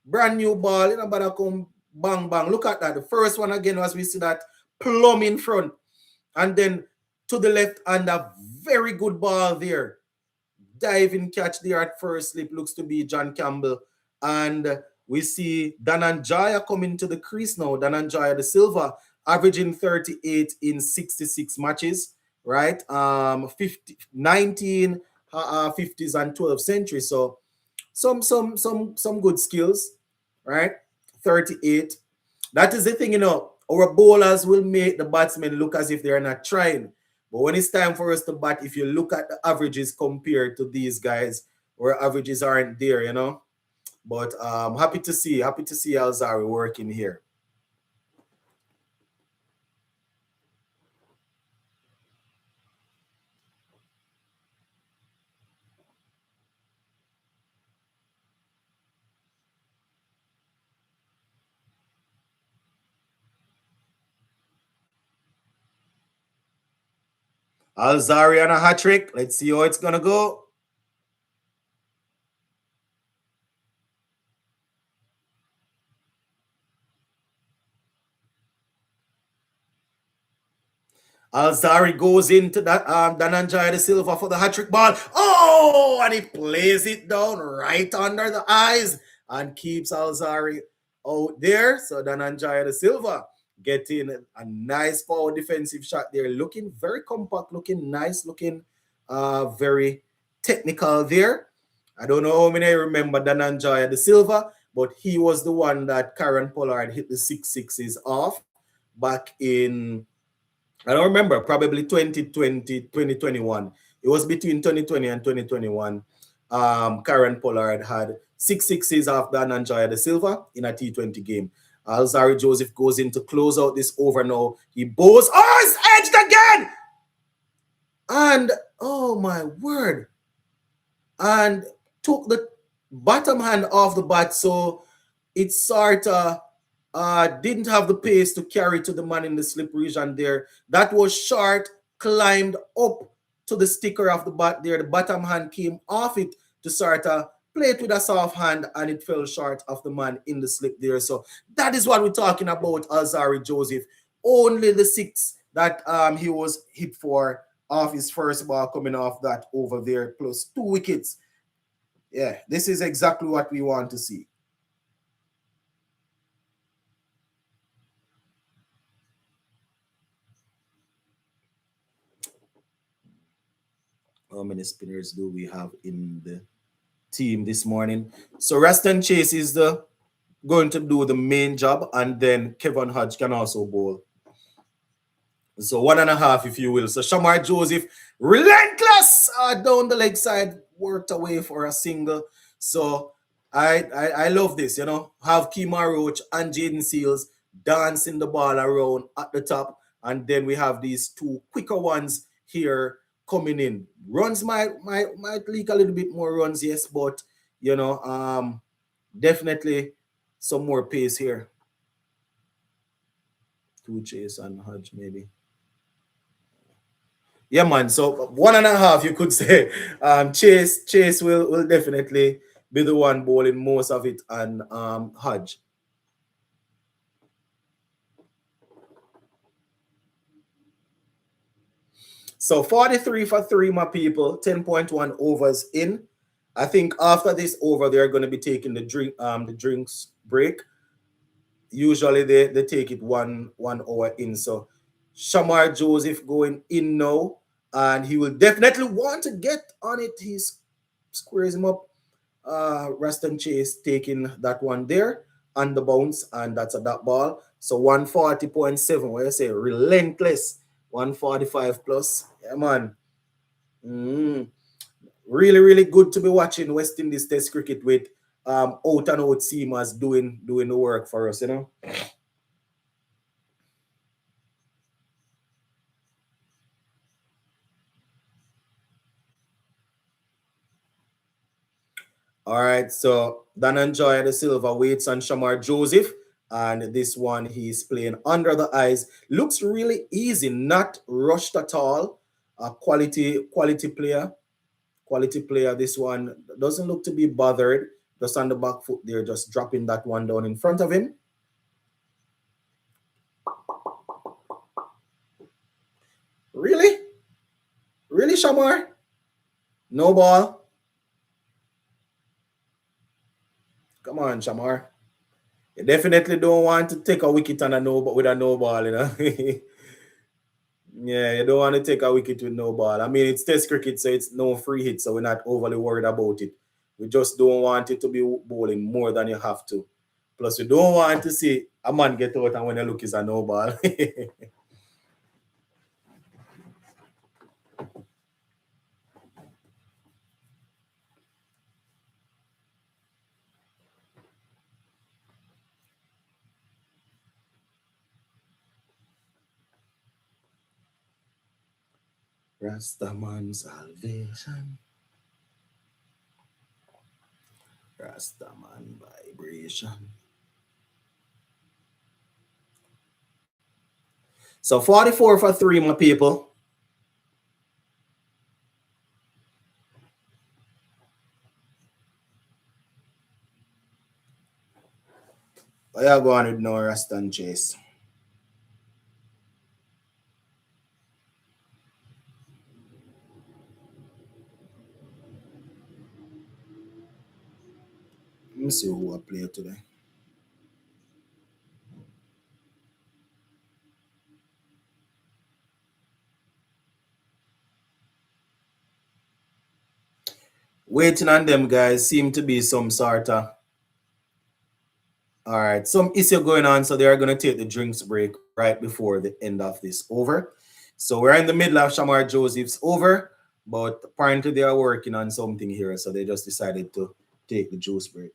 Brand new ball. You know, but I come bang, bang. Look at that. The first one again was we see that plumb in front. And then to the left, and a very good ball there. Diving catch there at first slip looks to be John Campbell. And we see Dhananjaya coming to the crease now. Dhananjaya the Silva averaging 38 in 66 matches, right? 19 50s and 12 centuries. So some good skills, right? 38. That is the thing, you know. Our bowlers will make the batsmen look as if they are not trying. But when it's time for us to bat, if you look at the averages compared to these guys, our averages aren't there, you know. But happy to see Alzarri working here. Alzarri on a hat trick. Let's see how it's gonna go. Alzarri goes into that Dhananjaya de Silva for the hat-trick ball. Oh, and he plays it down right under the eyes and keeps Alzarri out there. So Dhananjaya de Silva getting a nice forward defensive shot there. Looking very compact, looking nice, looking very technical there. I don't know how many remember Dhananjaya de Silva, but he was the one that Karen Pollard hit the 6 sixes off back in, I don't remember, probably 2020, 2021. It was between 2020 and 2021. Karen Pollard had 6 sixes after Dhananjaya de Silva in a T20 game. Alzarri Joseph goes in to close out this over now. He bows. Oh, it's edged again! And, oh my word. And took the bottom hand off the bat, so it sort of didn't have the pace to carry to the man in the slip region there. That was short, climbed up to the sticker of the bat there. The bottom hand came off it to sort of play it with a soft hand, and it fell short of the man in the slip there. So that is what we're talking about, Alzarri Joseph. Only the 6 that he was hit for off his first ball coming off that over there, plus 2 wickets. Yeah, this is exactly what we want to see. How many spinners do we have in the team this morning? So Raston Chase is going to do the main job, and then Kevin Hodge can also bowl. So 1.5, if you will. So Shamar Joseph, relentless down the leg side, worked away for a single. So I love this, you know. Have Kemar Roach and Jaden Seals dancing the ball around at the top, and then we have these 2 quicker ones here coming in. Runs might leak a little bit more runs, yes, but you know, definitely some more pace here. 2 Chase and Hodge maybe. Yeah, man. So 1.5, you could say. Chase will definitely be the one bowling most of it, and Hodge. So 43 for 3, my people. 10.1 overs in. I think after this over, they're going to be taking the drinks break. Usually they take it one hour in. So Shamar Joseph going in now, and he will definitely want to get on it. He squares him up, Raston Chase taking that one there on the bounce, and that's a dot ball. So 140.7, what you say, relentless. 145 plus. Yeah, man. Mm. Really, really good to be watching West Indies Test cricket with out and out seamers doing the work for us, you know. All right, so Dhananjay De Silva waits on Shamar Joseph, and this one he's playing under the eyes. Looks really easy, not rushed at all. A quality player, quality player. This one doesn't look to be bothered. Just on the back foot there, just dropping that one down in front of him. Really, really, Shamar? No ball. Come on, Shamar. You definitely don't want to take a wicket on a no, but with a no ball, you know. Yeah, you don't want to take a wicket with no ball. I mean, it's Test cricket, so it's no free hit, so we're not overly worried about it. We just don't want it to be bowling more than you have to. Plus, we don't want to see a man get out and when you look is a no ball. Rastaman salvation. Rastaman vibration. So 44 for 3, my people. What you going with no Rastan Chase? Let me see who I play today. Waiting on them guys seem to be some sort of all right, some issue going on, so they are going to take the drinks break right before the end of this over. So we're in the middle of Shamar Joseph's over, but apparently they are working on something here, so they just decided to take the juice break.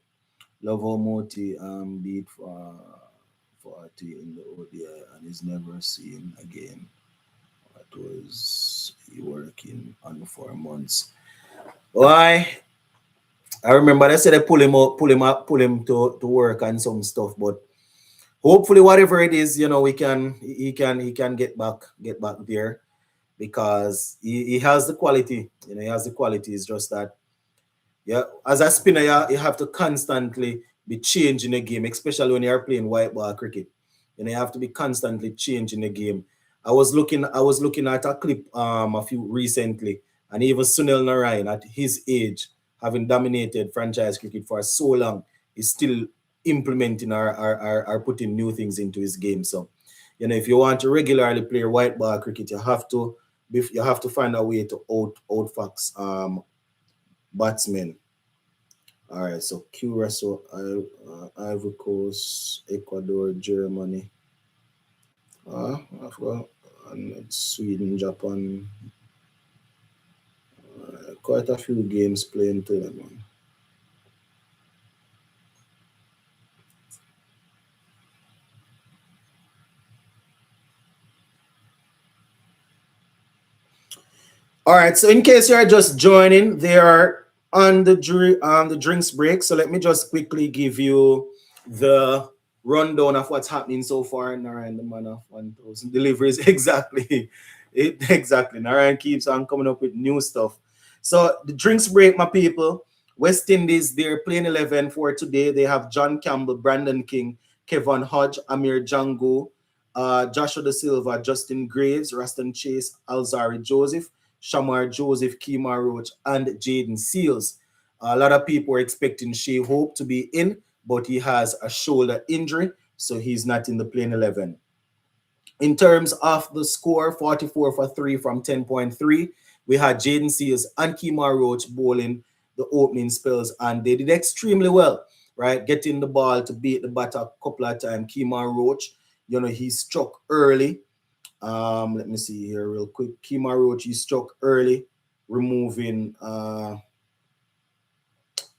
Lavo Moti beat for 40 in the ODI and is never seen again. What was he working on for months? Why? I remember they said they pull him up, pull him to work on some stuff, but hopefully whatever it is, you know, he can get back there because he has the quality, you know, he has the quality. It's just that, yeah, as a spinner, you have to constantly be changing the game, especially when you're playing white ball cricket. You know, you have to be constantly changing the game. I was looking at a clip a few recently, and even Sunil Narayan at his age, having dominated franchise cricket for so long, is still implementing or putting new things into his game. So, you know, if you want to regularly play white ball cricket, you have to find a way to outfox batsmen. All right, so Curacao, Ivory Coast, Ecuador, Germany. I forgot. And Sweden, Japan. Quite a few games playing to them, man. All right, so in case you're just joining, they are on the drinks break. So let me just quickly give you the rundown of what's happening so far. Narayan, the man of 1,000 deliveries, exactly. Exactly. Narayan keeps on coming up with new stuff. So the drinks break, my people. West Indies, their playing 11 for today. They have John Campbell, Brandon King, Kevin Hodge, Amir Django, Joshua De Silva, Justin Graves, Raston Chase, Alzarri Joseph, Shamar Joseph, Kemar Roach, and Jaden Seals. A lot of people are expecting Shea Hope to be in, but he has a shoulder injury, so he's not in the playing 11. In terms of the score, 44 for 3 from 10.3, we had Jaden Seals and Kemar Roach bowling the opening spells, and they did extremely well, right? Getting the ball to beat the batter a couple of times. Kemar Roach, he struck early. Let me see here real quick. Kemar Roach, he struck early, removing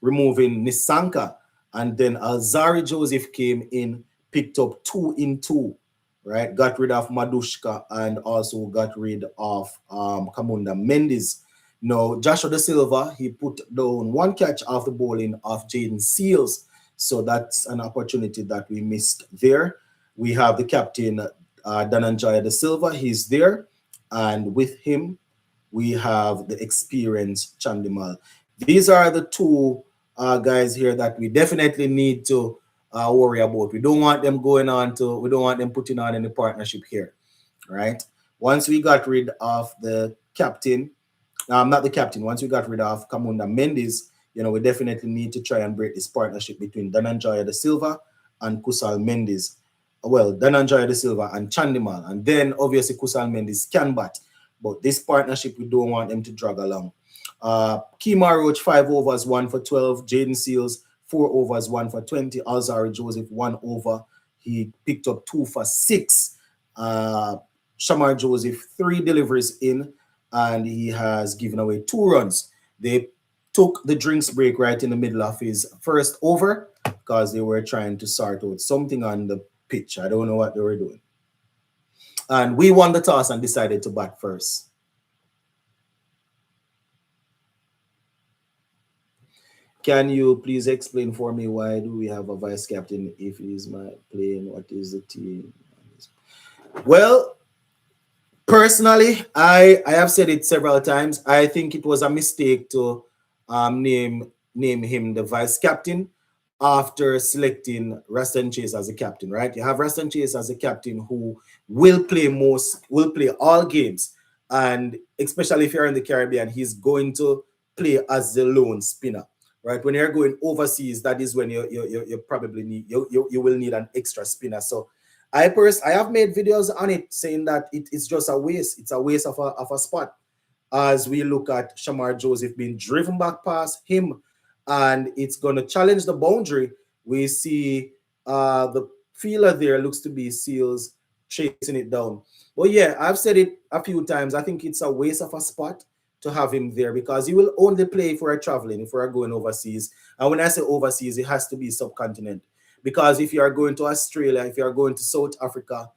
Nisanka, and then Alzarri Joseph came in, picked up 2 in 2, right? Got rid of Madushka and also got rid of Kamunda Mendes. Now, Joshua De Silva, he put down 1 catch off the bowling of Jaden Seals. So that's an opportunity that we missed there. We have the captain, Dhananjaya De Silva. He's there. And with him, we have the experienced Chandimal. These are the 2 guys here that we definitely need to worry about. We don't want them we don't want them putting on any partnership here, right? Once we got rid of the captain, not the captain, once we got rid of Kamunda Mendes, we definitely need to try and break this partnership between Dhananjaya De Silva and Kusal Mendes. Well, Dhananjaya De Silva and Chandimal, and then obviously Kusal Mendes can bat. But this partnership, we don't want them to drag along. Kemar Roach, 5 overs, 1 for 12. Jaden Seals, 4 overs, 1 for 20. Alzarri Joseph, 1 over. He picked up 2 for 6. Shamar Joseph, 3 deliveries in, and he has given away 2 runs. They took the drinks break right in the middle of his first over because they were trying to sort out something on the pitch. I don't know what they were doing. And we won the toss and decided to bat first. Can you please explain for me why do we have a vice captain if he's my playing? What is the team? Well, personally, I have said it several times. I think it was a mistake to name him the vice captain after selecting Raston Chase as a captain, right? You have Raston Chase as a captain who will play all games, and especially if you're in the Caribbean, he's going to play as the lone spinner, right? When you're going overseas, that is when you probably need you will need an extra spinner. So I have made videos on it saying that it's just a waste. It's a waste of a spot. As we look at Shamar Joseph being driven back past him, and it's going to challenge the boundary. We see the fielder there looks to be Seals chasing it down. But yeah, I've said it a few times. I think it's a waste of a spot to have him there because he will only play if we're traveling, if we're going overseas. And when I say overseas, it has to be subcontinent. Because if you are going to Australia, if you are going to South Africa,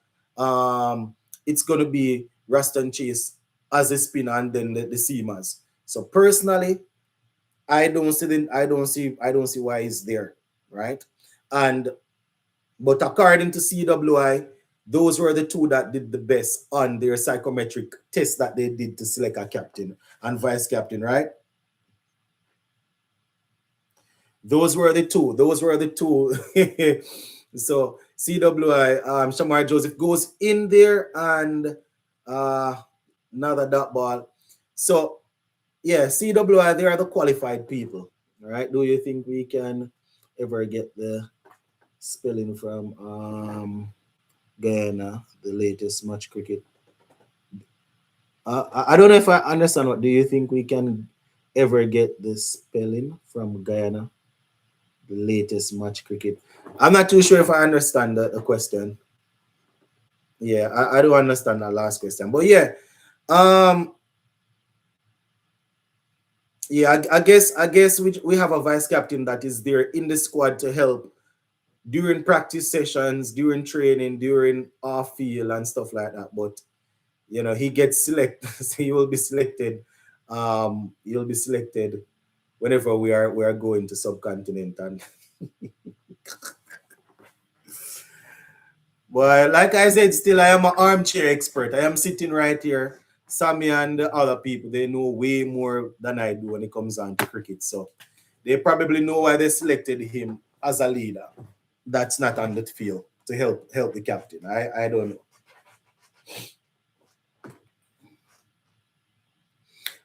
it's going to be Raston Chase as a spinner and then the seamers. So personally, I don't see why he's there, right? But according to CWI, those were the 2 that did the best on their psychometric test that they did to select a captain and vice captain, right? Those were the 2. So CWI, Shamar Joseph goes in there and another dot ball. So yeah, CWI, they are the qualified people. All right. Do you think we can ever get the spelling from Guyana, the latest match cricket? I don't know if I understand. What do you think we can ever get the spelling from Guyana, the latest match cricket? I'm not too sure if I understand the question. Yeah, I don't understand that last question. But yeah, yeah, I guess we have a vice captain that is there in the squad to help during practice sessions, during training, during off field and stuff like that. But he gets selected, so he will be selected. He'll be selected whenever we are going to subcontinent. And well, like I said, still I am an armchair expert. I am sitting right here. Sammy and the other people, they know way more than I do when it comes on to cricket. So they probably know why they selected him as a leader. That's not on the field to help the captain. I don't know.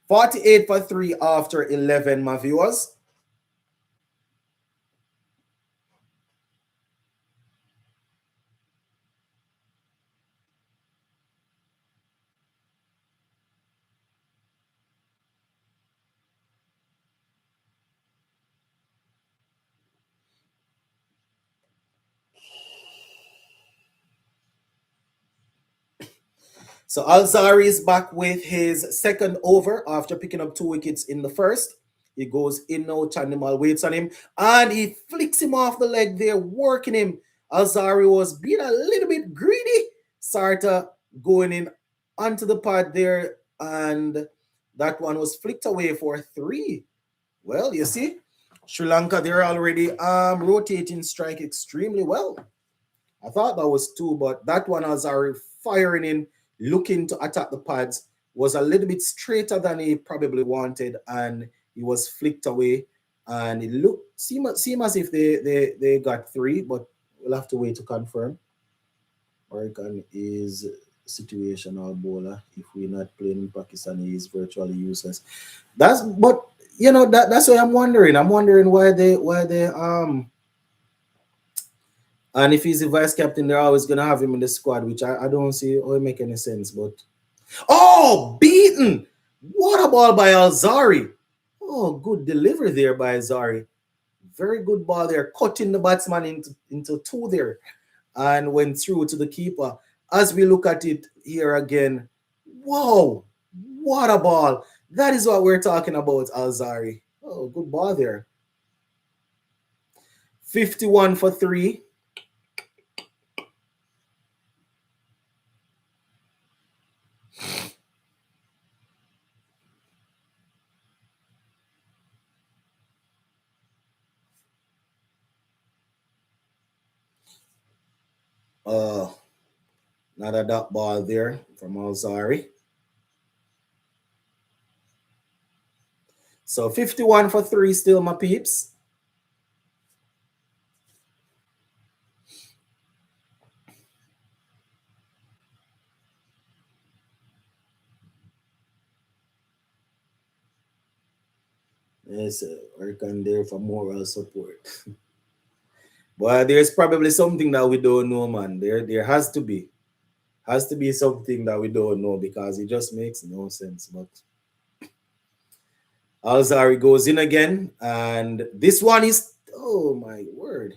48 for 3 after 11, my viewers. So Alzarri is back with his second over after picking up 2 wickets in the first. He goes in now, Chandimal waits on him, and he flicks him off the leg there, working him. Alzarri was being a little bit greedy. Sarta going in onto the pad there, and that one was flicked away for 3. Well, you see, Sri Lanka, they're already rotating strike extremely well. I thought that was 2, but that one, Alzarri firing in, looking to attack the pads, was a little bit straighter than he probably wanted, and he was flicked away. And it looked seem as if they got 3, but we'll have to wait to confirm. Oregon is situational bowler. If we're not playing in Pakistan, he is virtually useless. That's what I'm wondering. I'm wondering why they. And if he's the vice captain, they're always gonna have him in the squad, which I don't see how it make any sense. But oh, beaten! What a ball by Alzarri! Oh, good delivery there by Alzarri. Very good ball there, cutting the batsman into 2 there, and went through to the keeper. As we look at it here again, wow, what a ball! That is what we're talking about, Alzarri. Oh, good ball there. 51 for 3. Uh, Another dot ball there from Alzarri. So 51 for 3 still, my peeps. Yes, working there for moral support. But there's probably something that we don't know, man. There has to be something that we don't know because it just makes no sense. But Alzarri goes in again, and this one is, oh my word,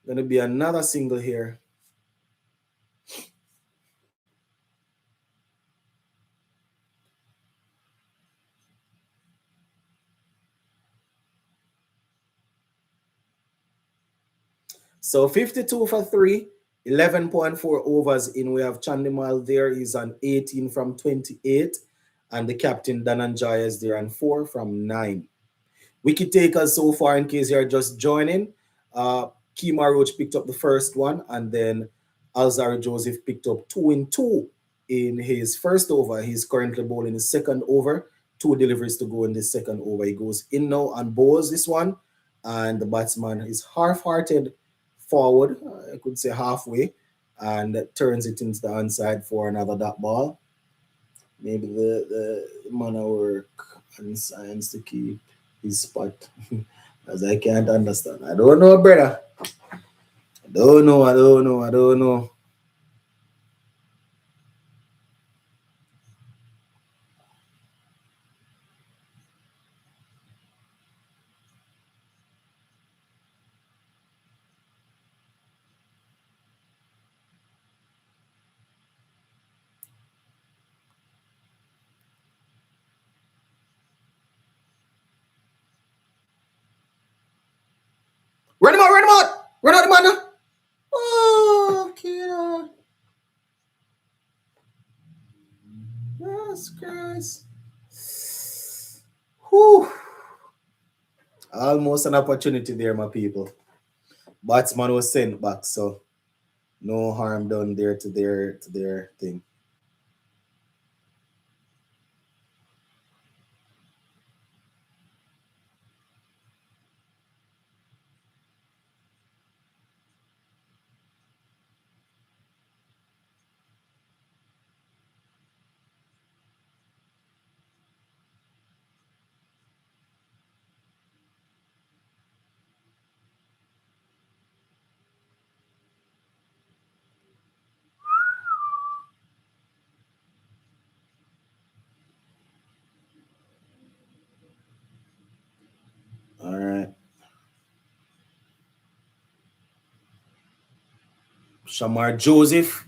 gonna be another single here. So 52 for 3, 11.4 overs in. We have Chandimal there. He's on 18 from 28. And the captain, Dhananjaya, is there on 4 from 9. Wicket takers so far, in case you're just joining, Kemar Roach picked up the first one, and then Alzarri Joseph picked up 2 in 2 in his first over. He's currently bowling his second over. 2 deliveries to go in the second over. He goes in now and bowls this one, and the batsman is half-hearted forward, I could say halfway, and turns it into the onside for another dot ball. Maybe the man of work and science to keep his spot, as I can't understand. I don't know, brother. I don't know. Run him out, run him out! Run out the man! Oh, okay. Jesus Christ. Whew. Almost an opportunity there, my people. Batsman was sent back, so no harm done there to their thing. All right. Shamar Joseph.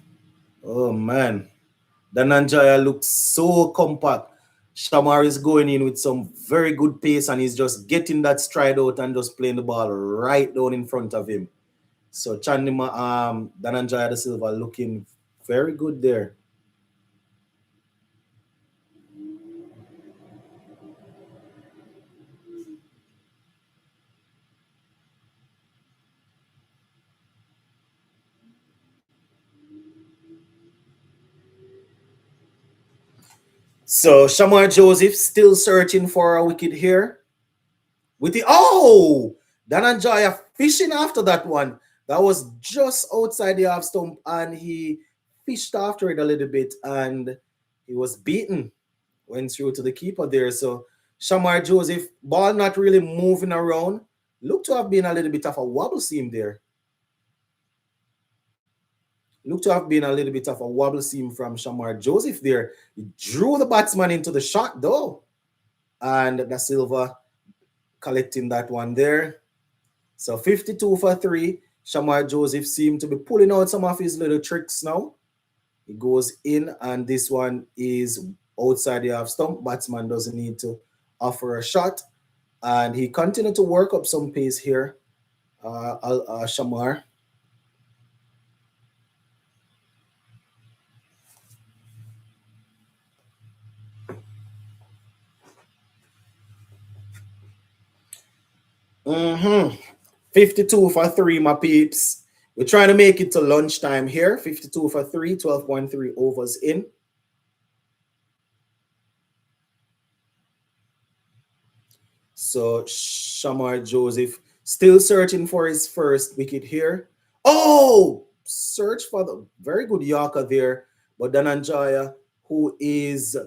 Oh man. Dananjaya looks so compact. Shamar is going in with some very good pace and he's just getting that stride out and just playing the ball right down in front of him. So Chandima, Dananjaya da Silva looking very good there. So Shamar Joseph still searching for a wicket here. With the Dananjaya fishing after that one. That was just outside the half stump, and he fished after it a little bit, and he was beaten. Went through to the keeper there. So Shamar Joseph, ball not really moving around. Looked to have been a little bit of a wobble seam there. Looked to have been a little bit of a wobble seam from Shamar Joseph there. He drew the batsman into the shot though. And Da Silva collecting that one there. So 52 for 3. Shamar Joseph seemed to be pulling out some of his little tricks now. He goes in, and this one is outside the half stump. Batsman doesn't need to offer a shot. And he continued to work up some pace here, Shamar. Mm-hmm. 52 for 3, my peeps. We're trying to make it to lunchtime here. 52 for 3, 12.3 overs in. So Shamar Joseph still searching for his first wicket here. Oh, search for the very good Yorker there. But Dananjaya, who is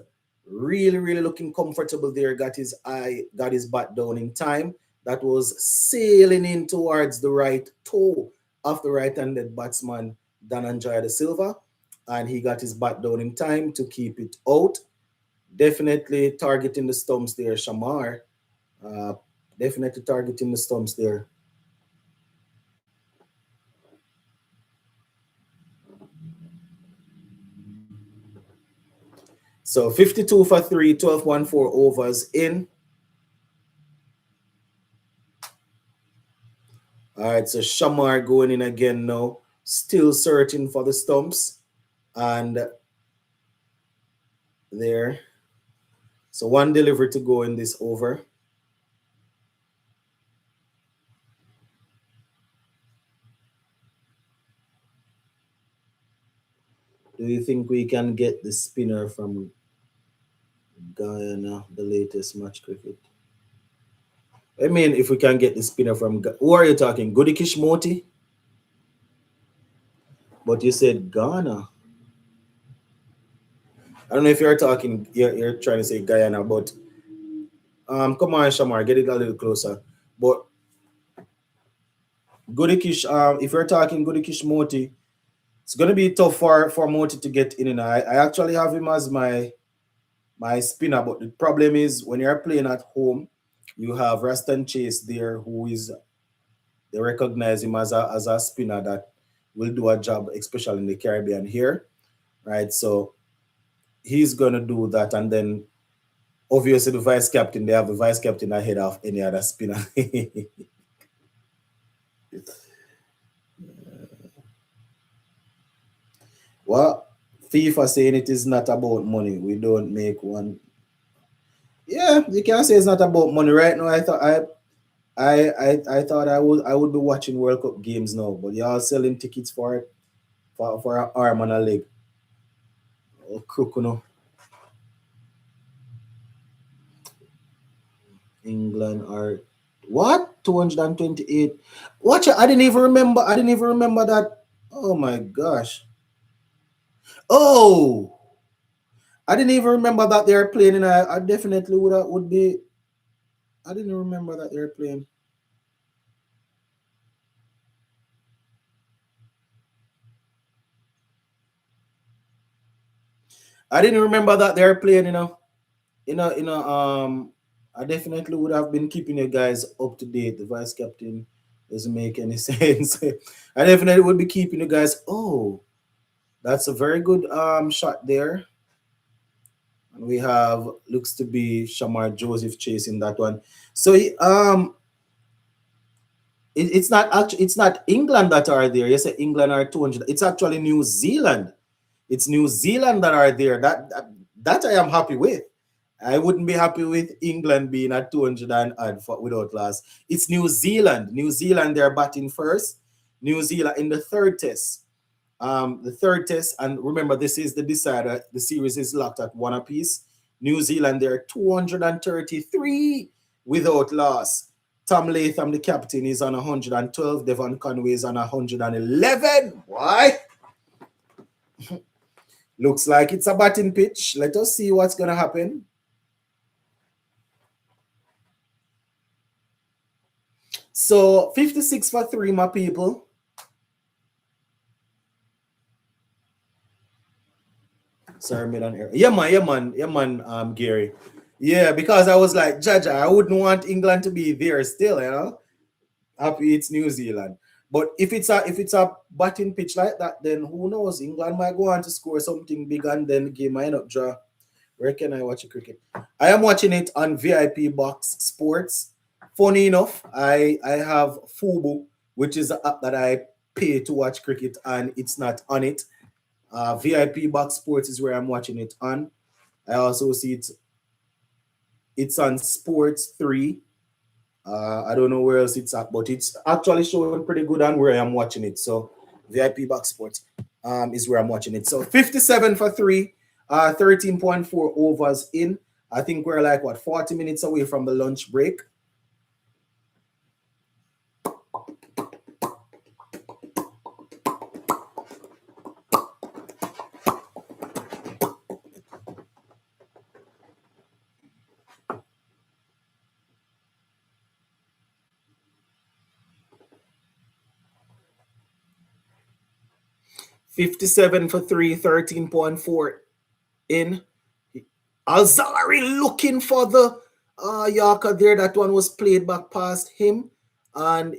really, really looking comfortable there, got his bat down in time. That was sailing in towards the right toe of the right-handed batsman, Dananjaya da Silva. And he got his bat down in time to keep it out. Definitely targeting the stumps there, Shamar. Uh, Definitely targeting the stumps there. So 52 for 3, 12.14 overs in. All right, so Shamar going in again now, still searching for the stumps. And there. So one delivery to go in this over. Do you think we can get the spinner from Guyana, the latest match cricket? I mean, if we can get the spinner from, who are you talking? Goodikish Moti? But you said Ghana. I don't know if you're talking, you're trying to say Guyana, but come on, Shamar, get it a little closer. But Goodikish, if you're talking Goodikish Moti, it's gonna be tough for Moti to get in. And I actually have him as my spinner, but the problem is when you're playing at home, you have Raston Chase there, who is they recognize him as a spinner that will do a job, especially in the Caribbean here, right? So he's gonna do that, and then obviously the vice captain, they have the vice captain ahead of any other spinner. Well, FIFA saying it is not about money. We don't make one. Yeah, you can say it's not about money right now. I thought I would be watching World Cup games now, but y'all selling tickets for it for an arm and a leg. Oh, crook, you know. England are what? 228. Watch it. I didn't even remember. I didn't even remember that. Oh my gosh. Oh, I didn't even remember that they're playing, and I definitely would be. I didn't remember that they're playing. I didn't remember that they're playing, I definitely would have been keeping you guys up to date. The vice captain doesn't make any sense. I definitely would be keeping you guys. Oh, that's a very good shot there. And we have, looks to be Shamar Joseph chasing that one. So it's not actually, it's not England that are there. You say England are 200. It's actually New Zealand. It's New Zealand that are there. That I am happy with. I wouldn't be happy with England being at 200 and odd for, without loss. It's New Zealand. New Zealand, they're batting first. New Zealand in the third test. The third test, and remember, this is the decider. The series is locked at one apiece. New Zealand, they're 233 without loss. Tom Latham, the captain, is on 112. Devon Conway is on 111. Why? Looks like it's a batting pitch. Let us see what's going to happen. So 56 for 3, my people. Sorry, made an error. Yeah, man, Gary. Yeah, because I was like, Jaja, I wouldn't want England to be there still, you know. Happy it's New Zealand. But if it's a batting pitch like that, then who knows? England might go on to score something big and then the game might not draw. Where can I watch cricket? I am watching it on VIP Box Sports. Funny enough, I have Fubo, which is an app that I pay to watch cricket, and it's not on it. VIP Box Sports is where I'm watching it on. I also see it's on Sports 3. I don't know where else it's at, but it's actually showing pretty good on where I'm watching it. So VIP Box Sports is where I'm watching it. So 57 for 3, 13.4 overs in. I think we're like, what, 40 minutes away from the lunch break. $57 for 3, 13.4 in. Alzarri looking for the Yorker there. That one was played back past him. And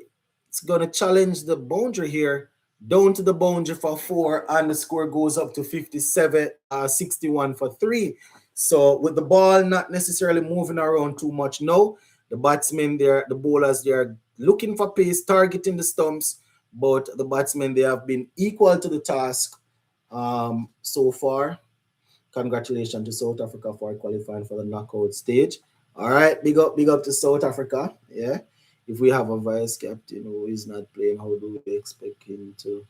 it's going to challenge the boundary here. Down to the boundary for 4. And the score goes up to 61 for 3. So with the ball not necessarily moving around too much now, the batsmen there, the bowlers, they are looking for pace, targeting the stumps. But the batsmen, they have been equal to the task so far. Congratulations to South Africa for qualifying for the knockout stage. All right, big up to South Africa. Yeah, if we have a vice captain who is not playing, how do we expect him to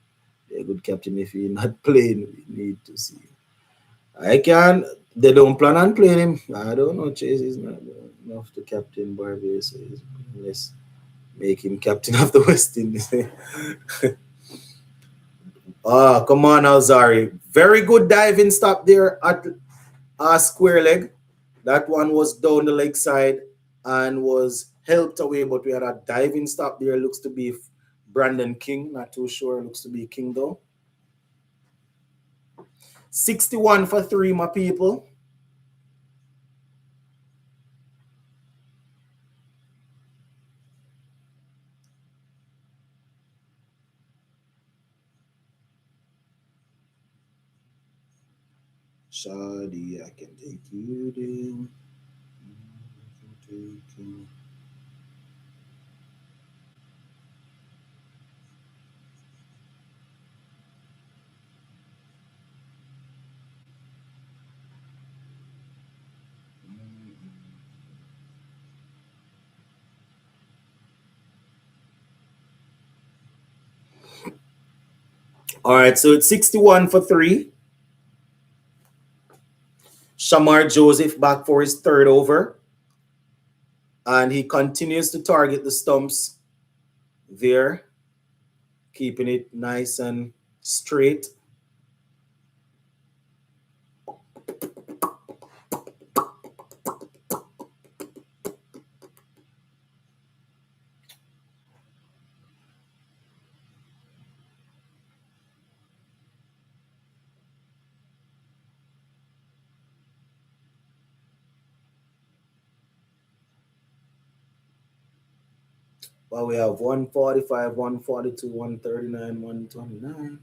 be a good captain if he's not playing? We need to see. They don't plan on playing him. I don't know. Chase is not enough to captain Barbados, so let's make him captain of the West Indies. Come on, Alzarri. Very good diving stop there at square leg. That one was down the leg side and was helped away, but we had a diving stop there. Looks to be Brandon King. Not too sure. Looks to be King, though. 61 for 3, my people. Shadi, I can take you there. All right, so it's 61 for 3. Shamar Joseph back for his third over. And he continues to target the stumps there, keeping it nice and straight. Well, we have 145, 142, 139, 129.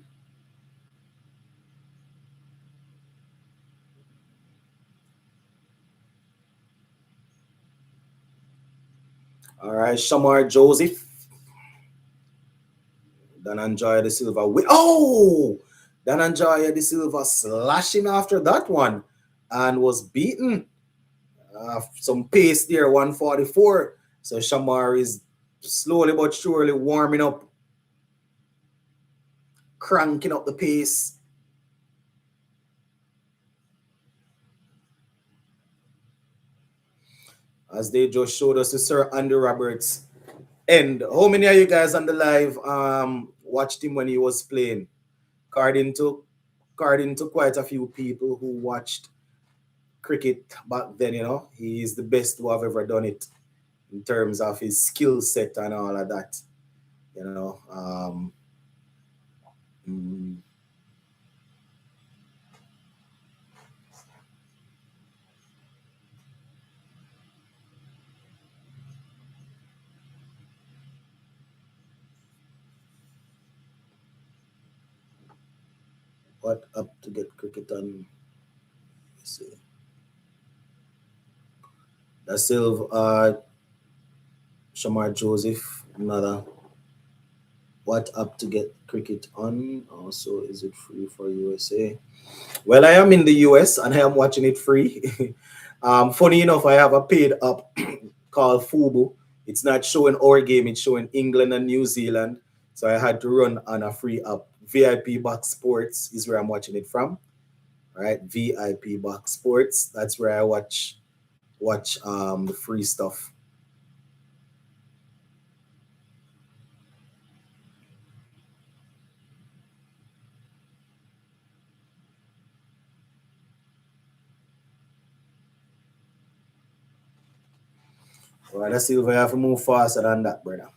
All right, Shamar Joseph. Dananjaya De Silva. Oh! Dananjaya De Silva slashing after that one and was beaten. Some pace there, 144. So Shamar is slowly but surely warming up, cranking up the pace. As they just showed us to Sir Andy Roberts. And how many of you guys on the live watched him when he was playing? According to quite a few people who watched cricket back then, he is the best who have ever done it in terms of his skill set and all of that. You know, mm, what up to get cricket on? Let's see. Da Silva, Shamar Joseph, another. What up to get cricket on? Also, is it free for USA? Well, I am in the US and I am watching it free. Funny enough, I have a paid app called Fubu. It's not showing our game, it's showing England and New Zealand. So I had to run on a free app. VIP Box Sports is where I'm watching it from. Right? VIP Box Sports. That's where I watch the free stuff. All right, let's see if I have to move faster than that, brother.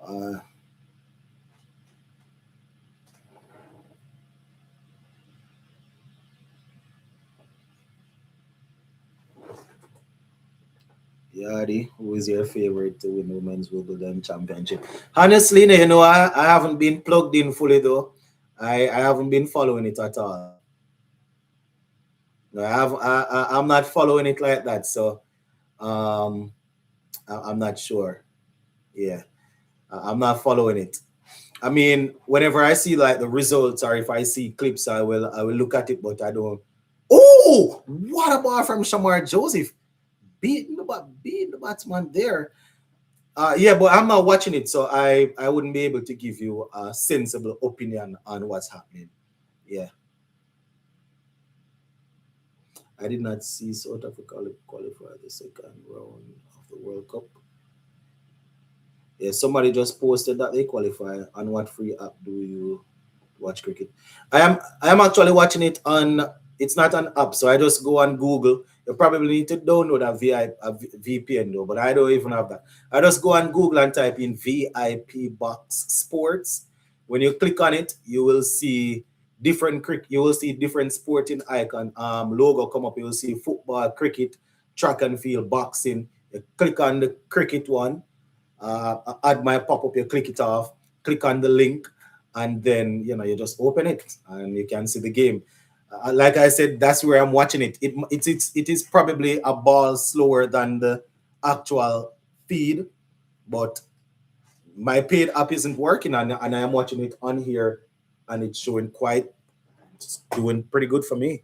Uh, Yadi, who is your favorite to win Women's Wimbledon Championship? Honestly, I haven't been plugged in fully though. I haven't been following it at all. No, I'm not following it like that, so um, I'm not sure. Yeah, I'm not following it. I mean, whenever I see like the results or if I see clips, I will look at it, but I don't. Oh, what a ball from Shamar Joseph, beating the batsman there. Yeah, but I'm not watching it, so I wouldn't be able to give you a sensible opinion on what's happening. Yeah, I did not see South Africa qualify the second round of the World Cup. Yeah, somebody just posted that they qualify. On what free app do you watch cricket? I am actually watching it on. It's not an app, so I just go on Google. You probably need to download VPN though, but I don't even have that. I just go on Google and type in VIP Box Sports. When you click on it, you will see different cricket. You will see different sporting icon logo come up. You will see football, cricket, track and field, boxing. You click on the cricket one, add my pop-up, you click it off, click on the link, and then you just open it and you can see the game. Like I said, that's where I'm watching it. It is probably a ball slower than the actual feed, but my paid app isn't working, and I am watching it on here, and it's showing it's doing pretty good for me.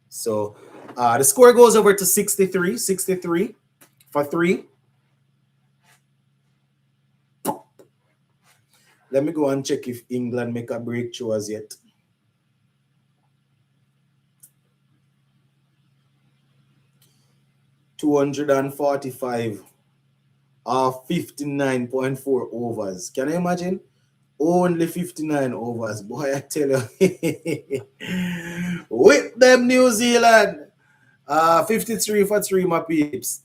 So the score goes over to 63 for three. Let me go and check if England make a breakthrough as yet. 245 or 59.4 overs. Can you imagine? Only 59 overs. Boy, I tell you. With them, New Zealand. 53 for 3, my peeps.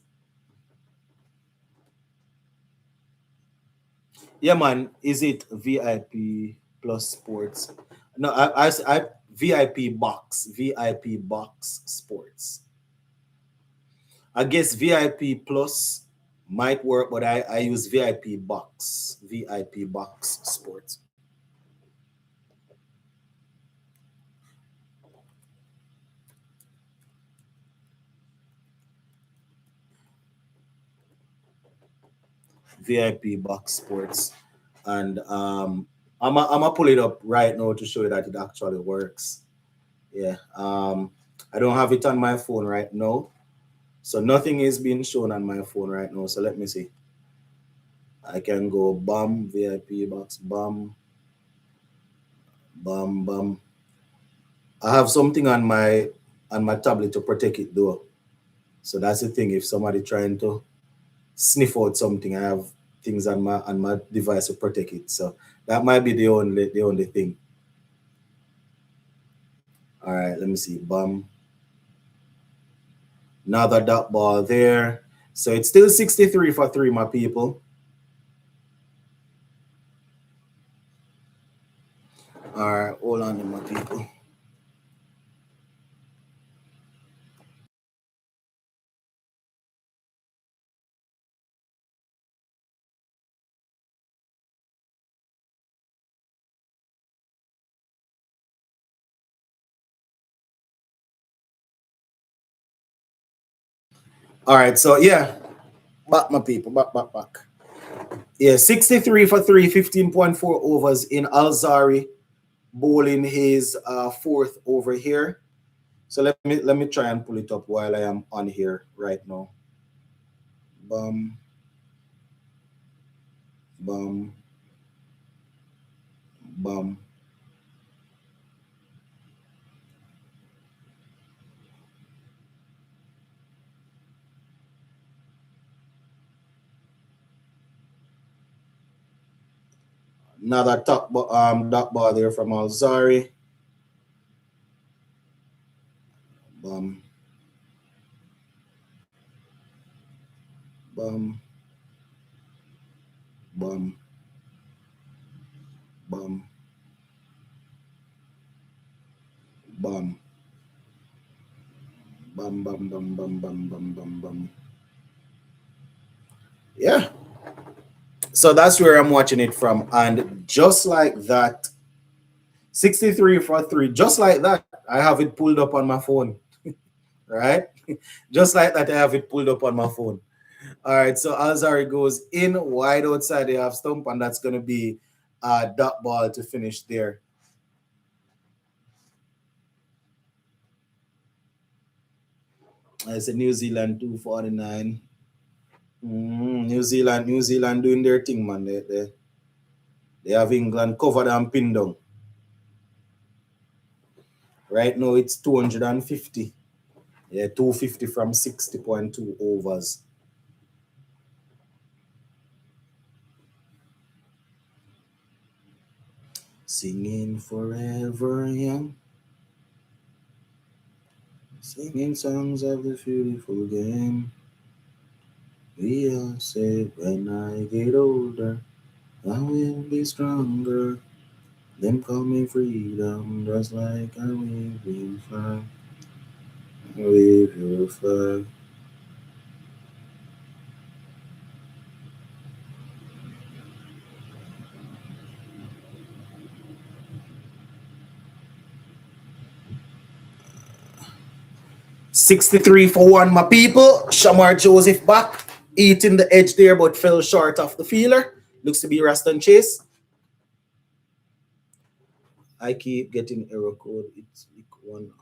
Yeah, man. Is it VIP plus sports? No, I VIP box. VIP box sports. I guess VIP plus might work, but I use VIP box. VIP box sports. VIP Box Sports, and I'm gonna pull it up right now to show you that it actually works. Yeah, I don't have it on my phone right now, so nothing is being shown on my phone right now. So let me see. I can go bam VIP box bam bam bam. I have something on my tablet to protect it though. So that's the thing. If somebody trying to sniff out something, I have things on my device to protect it. So that might be the only thing. All right, let me see. Bam. Another dot ball there. So it's still 63 for 3, my people. All right, hold on, my people. All right, so yeah, back, my people, back. Yeah, 63 for 3, 15.4 overs in Alzarri bowling his fourth over here. So let me try and pull it up while I am on here right now. Bum, bum, bum. Another dot ball there from Alzarri. Bum, bum, bum, bum, bum, bum, bum, bum, bum, bum, bum, bum, bum. Yeah. So that's where I'm watching it from. And just like that, 63 for 3, just like that, I have it pulled up on my phone. Right? Just like that, I have it pulled up on my phone. All right, so Alzarri goes in wide outside the half stump, and that's going to be a dot ball to finish there. It's a New Zealand 249. New Zealand doing their thing, man. They have England covered and pinned down. Right now, it's 250. Yeah, 250 from 60.2 overs. Singing forever young. Singing songs of the beautiful game. We all say when I get older, I will be stronger. Them call me freedom, just like a waving flag. Wave your flag. $63 for 1, my people. Shamar Joseph back, eating the edge there, but fell short of the feeler. Looks to be Raston Chase. I keep getting error code. It's one.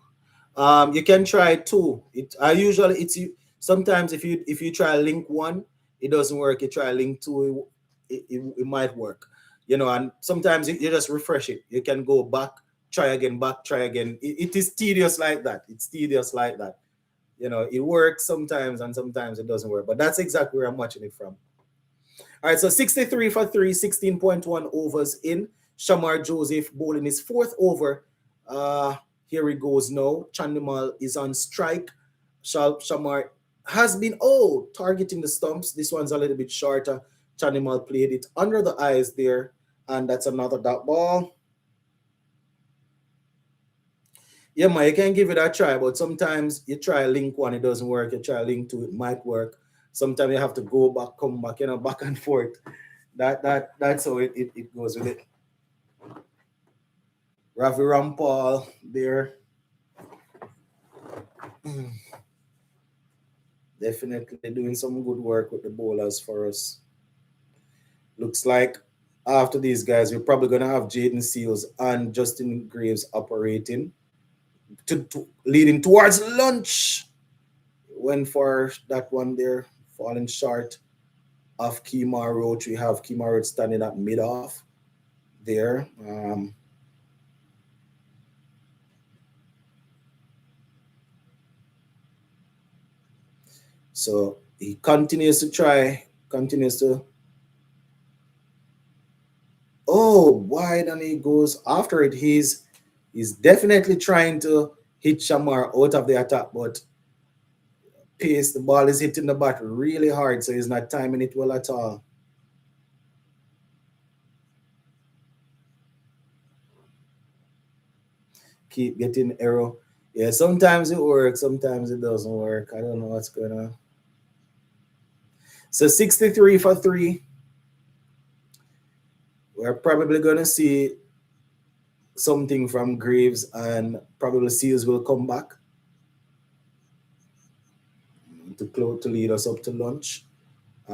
You can try two. I usually it's sometimes if you try link one, it doesn't work. You try link two, it might work. And sometimes you just refresh it. You can go back, try again. It is tedious like that. It's tedious like that. It works sometimes and sometimes it doesn't work. But that's exactly where I'm watching it from. All right, so 63 for 3, 16.1 overs in. Shamar Joseph bowling his fourth over. Here he goes now. Chandimal is on strike. Shamar has been, targeting the stumps. This one's a little bit shorter. Chandimal played it under the eyes there. And that's another dot ball. Yeah, man, you can give it a try, but sometimes you try link one, it doesn't work. You try link two, it might work. Sometimes you have to go back, come back, back and forth. That's how it goes with it. Ravi Rampal there. Definitely doing some good work with the bowlers for us. Looks like after these guys, we're probably going to have Jaden Seals and Justin Graves operating leading towards lunch. Went for that one there, falling short of Kemar Roach. We have Kemar Roach standing at mid-off there. So he continues to try, continues to. Oh, wide, and he goes after it. He's definitely trying to hit Shamar out of the attack, but pace, the ball is hitting the bat really hard, so he's not timing it well at all. Keep getting error. Yeah, sometimes it works, sometimes it doesn't work. I don't know what's going on. So 63 for 3. We're probably going to see something from Graves, and probably Seals will come back to lead us up to lunch.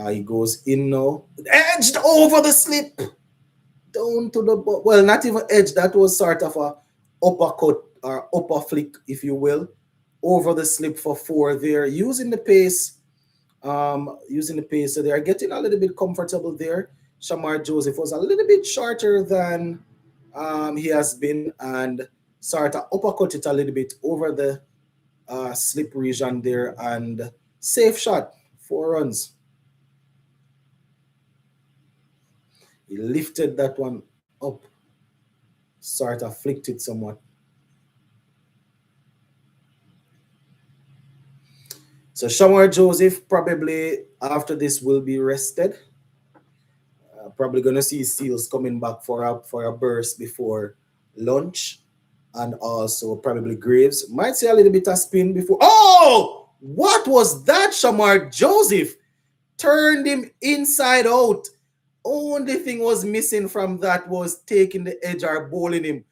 He goes in now. Edged over the slip. Down to the well, not even edge. That was sort of a uppercut or upper flick, if you will, over the slip for 4 there. Using the pace. So they are getting a little bit comfortable there. Shamar Joseph was a little bit shorter than he has been, and sort of uppercut it a little bit over the slip region there, and safe shot, 4 runs. He lifted that one up, sort of flicked it somewhat. So Shamar Joseph probably after this will be rested. Probably gonna see Seals coming back for a burst before lunch, and also probably Graves might see a little bit of spin before. Oh, what was that? Shamar Joseph turned him inside out. Only thing was missing from that was taking the edge or bowling him.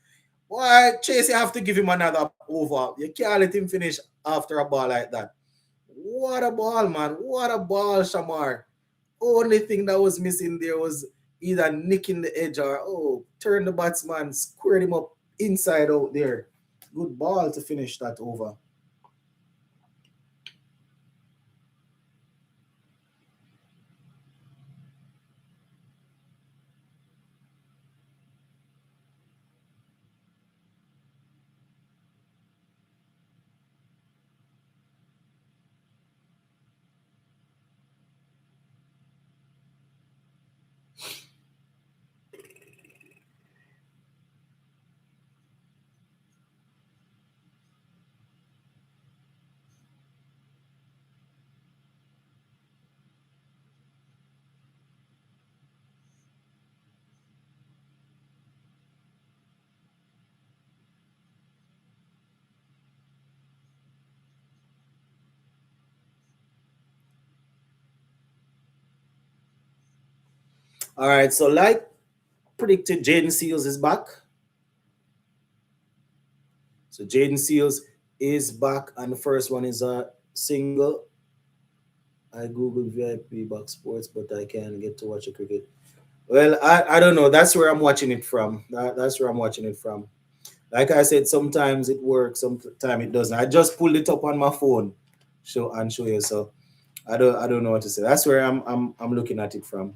Why, Chase, you have to give him another over. You can't let him finish after a ball like that. What a ball, man. What a ball, Shamar. Only thing that was missing there was either nicking the edge or turn the batsman, squared him up inside out there. Good ball to finish that over. All right, so like predicted, Jaden Seals is back. So Jaden Seals is back, and the first one is a single. I Googled VIP box sports, but I can't get to watch a cricket. Well, I don't know. That's where I'm watching it from. That's where I'm watching it from. Like I said, sometimes it works, sometimes it doesn't. I just pulled it up on my phone, show you. So I don't know what to say. That's where I'm looking at it from.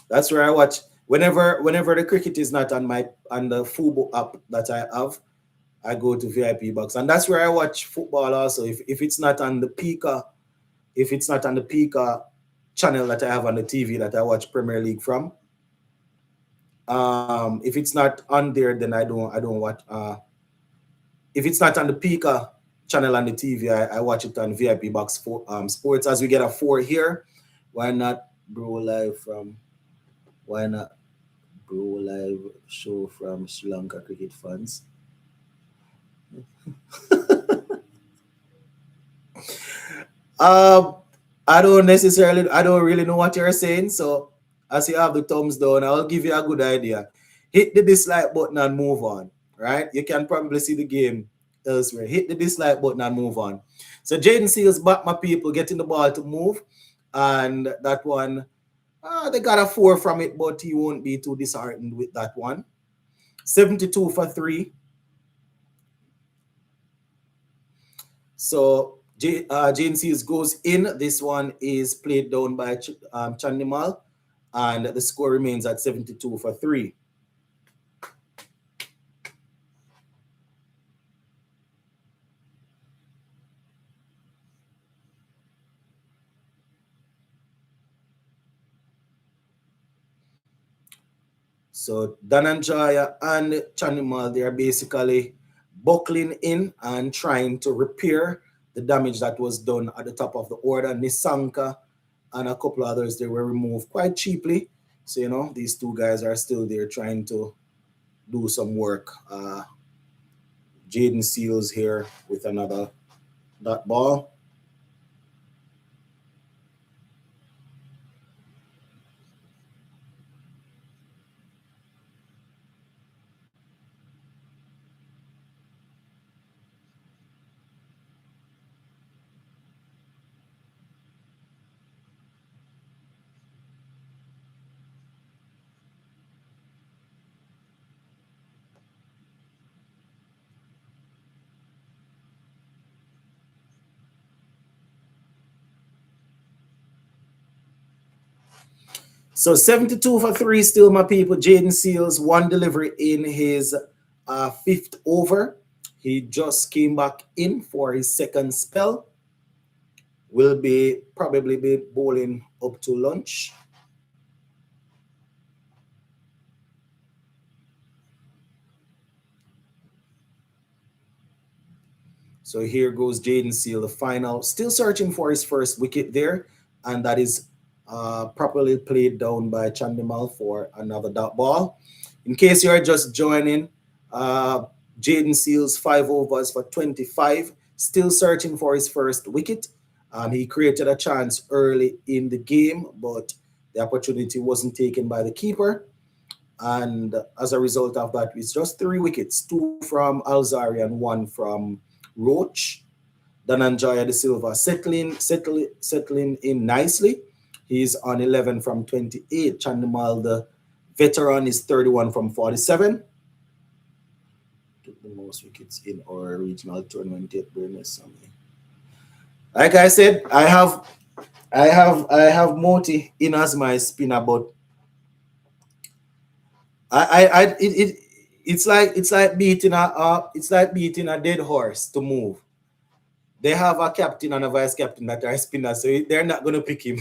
That's where I watch whenever the cricket is not on the Fubo app that I have. I go to VIP box, and that's where I watch football also. If it's not on the Pika, channel that I have on the TV that I watch Premier League from. If it's not on there, then I don't watch. If it's not on the Pika channel on the TV, I watch it on VIP box for sports. As we get a 4 here, why not bro live show from Sri Lanka cricket fans? I don't really know what you're saying. So as you have the thumbs down, I'll give you a good idea. Hit the dislike button and move on. Right? You can probably see the game elsewhere. Hit the dislike button and move on. So Jaden Seals back, my people, getting the ball to move. And that one, they got a 4 from it, but he won't be too disheartened with that one. 72 for 3. So Jaden Seals goes in. This one is played down by Chandimal. And the score remains at 72 for 3. So Dhananjaya and Chanimal, they are basically buckling in and trying to repair the damage that was done at the top of the order. Nisanka and a couple others, they were removed quite cheaply. So, you know, these two guys are still there trying to do some work. Jaden Seals here with another dot ball. So 72 for 3 still, my people. Jaden Seals, one delivery in his 5th over. He just came back in for his second spell. Will be probably be bowling up to lunch. So here goes Jaden Seal, the final, still searching for his first wicket there, and that is properly played down by Chandimal for another dot ball. In case you are just joining, Jaden Seals 5 overs for 25, still searching for his first wicket. He created a chance early in the game, but the opportunity wasn't taken by the keeper. And as a result of that, it's just 3 wickets, 2 from Alzarri and 1 from Roach. Dhananjaya De Silva settling in nicely. He's on 11 from 28. Chandimal, the veteran, is 31 from 47. Took the most wickets in our regional tournament yet. Like I said, I have Moti in as my spinner, but it's like beating a dead horse to move. They have a captain and a vice captain that are spinners, so they're not going to pick him.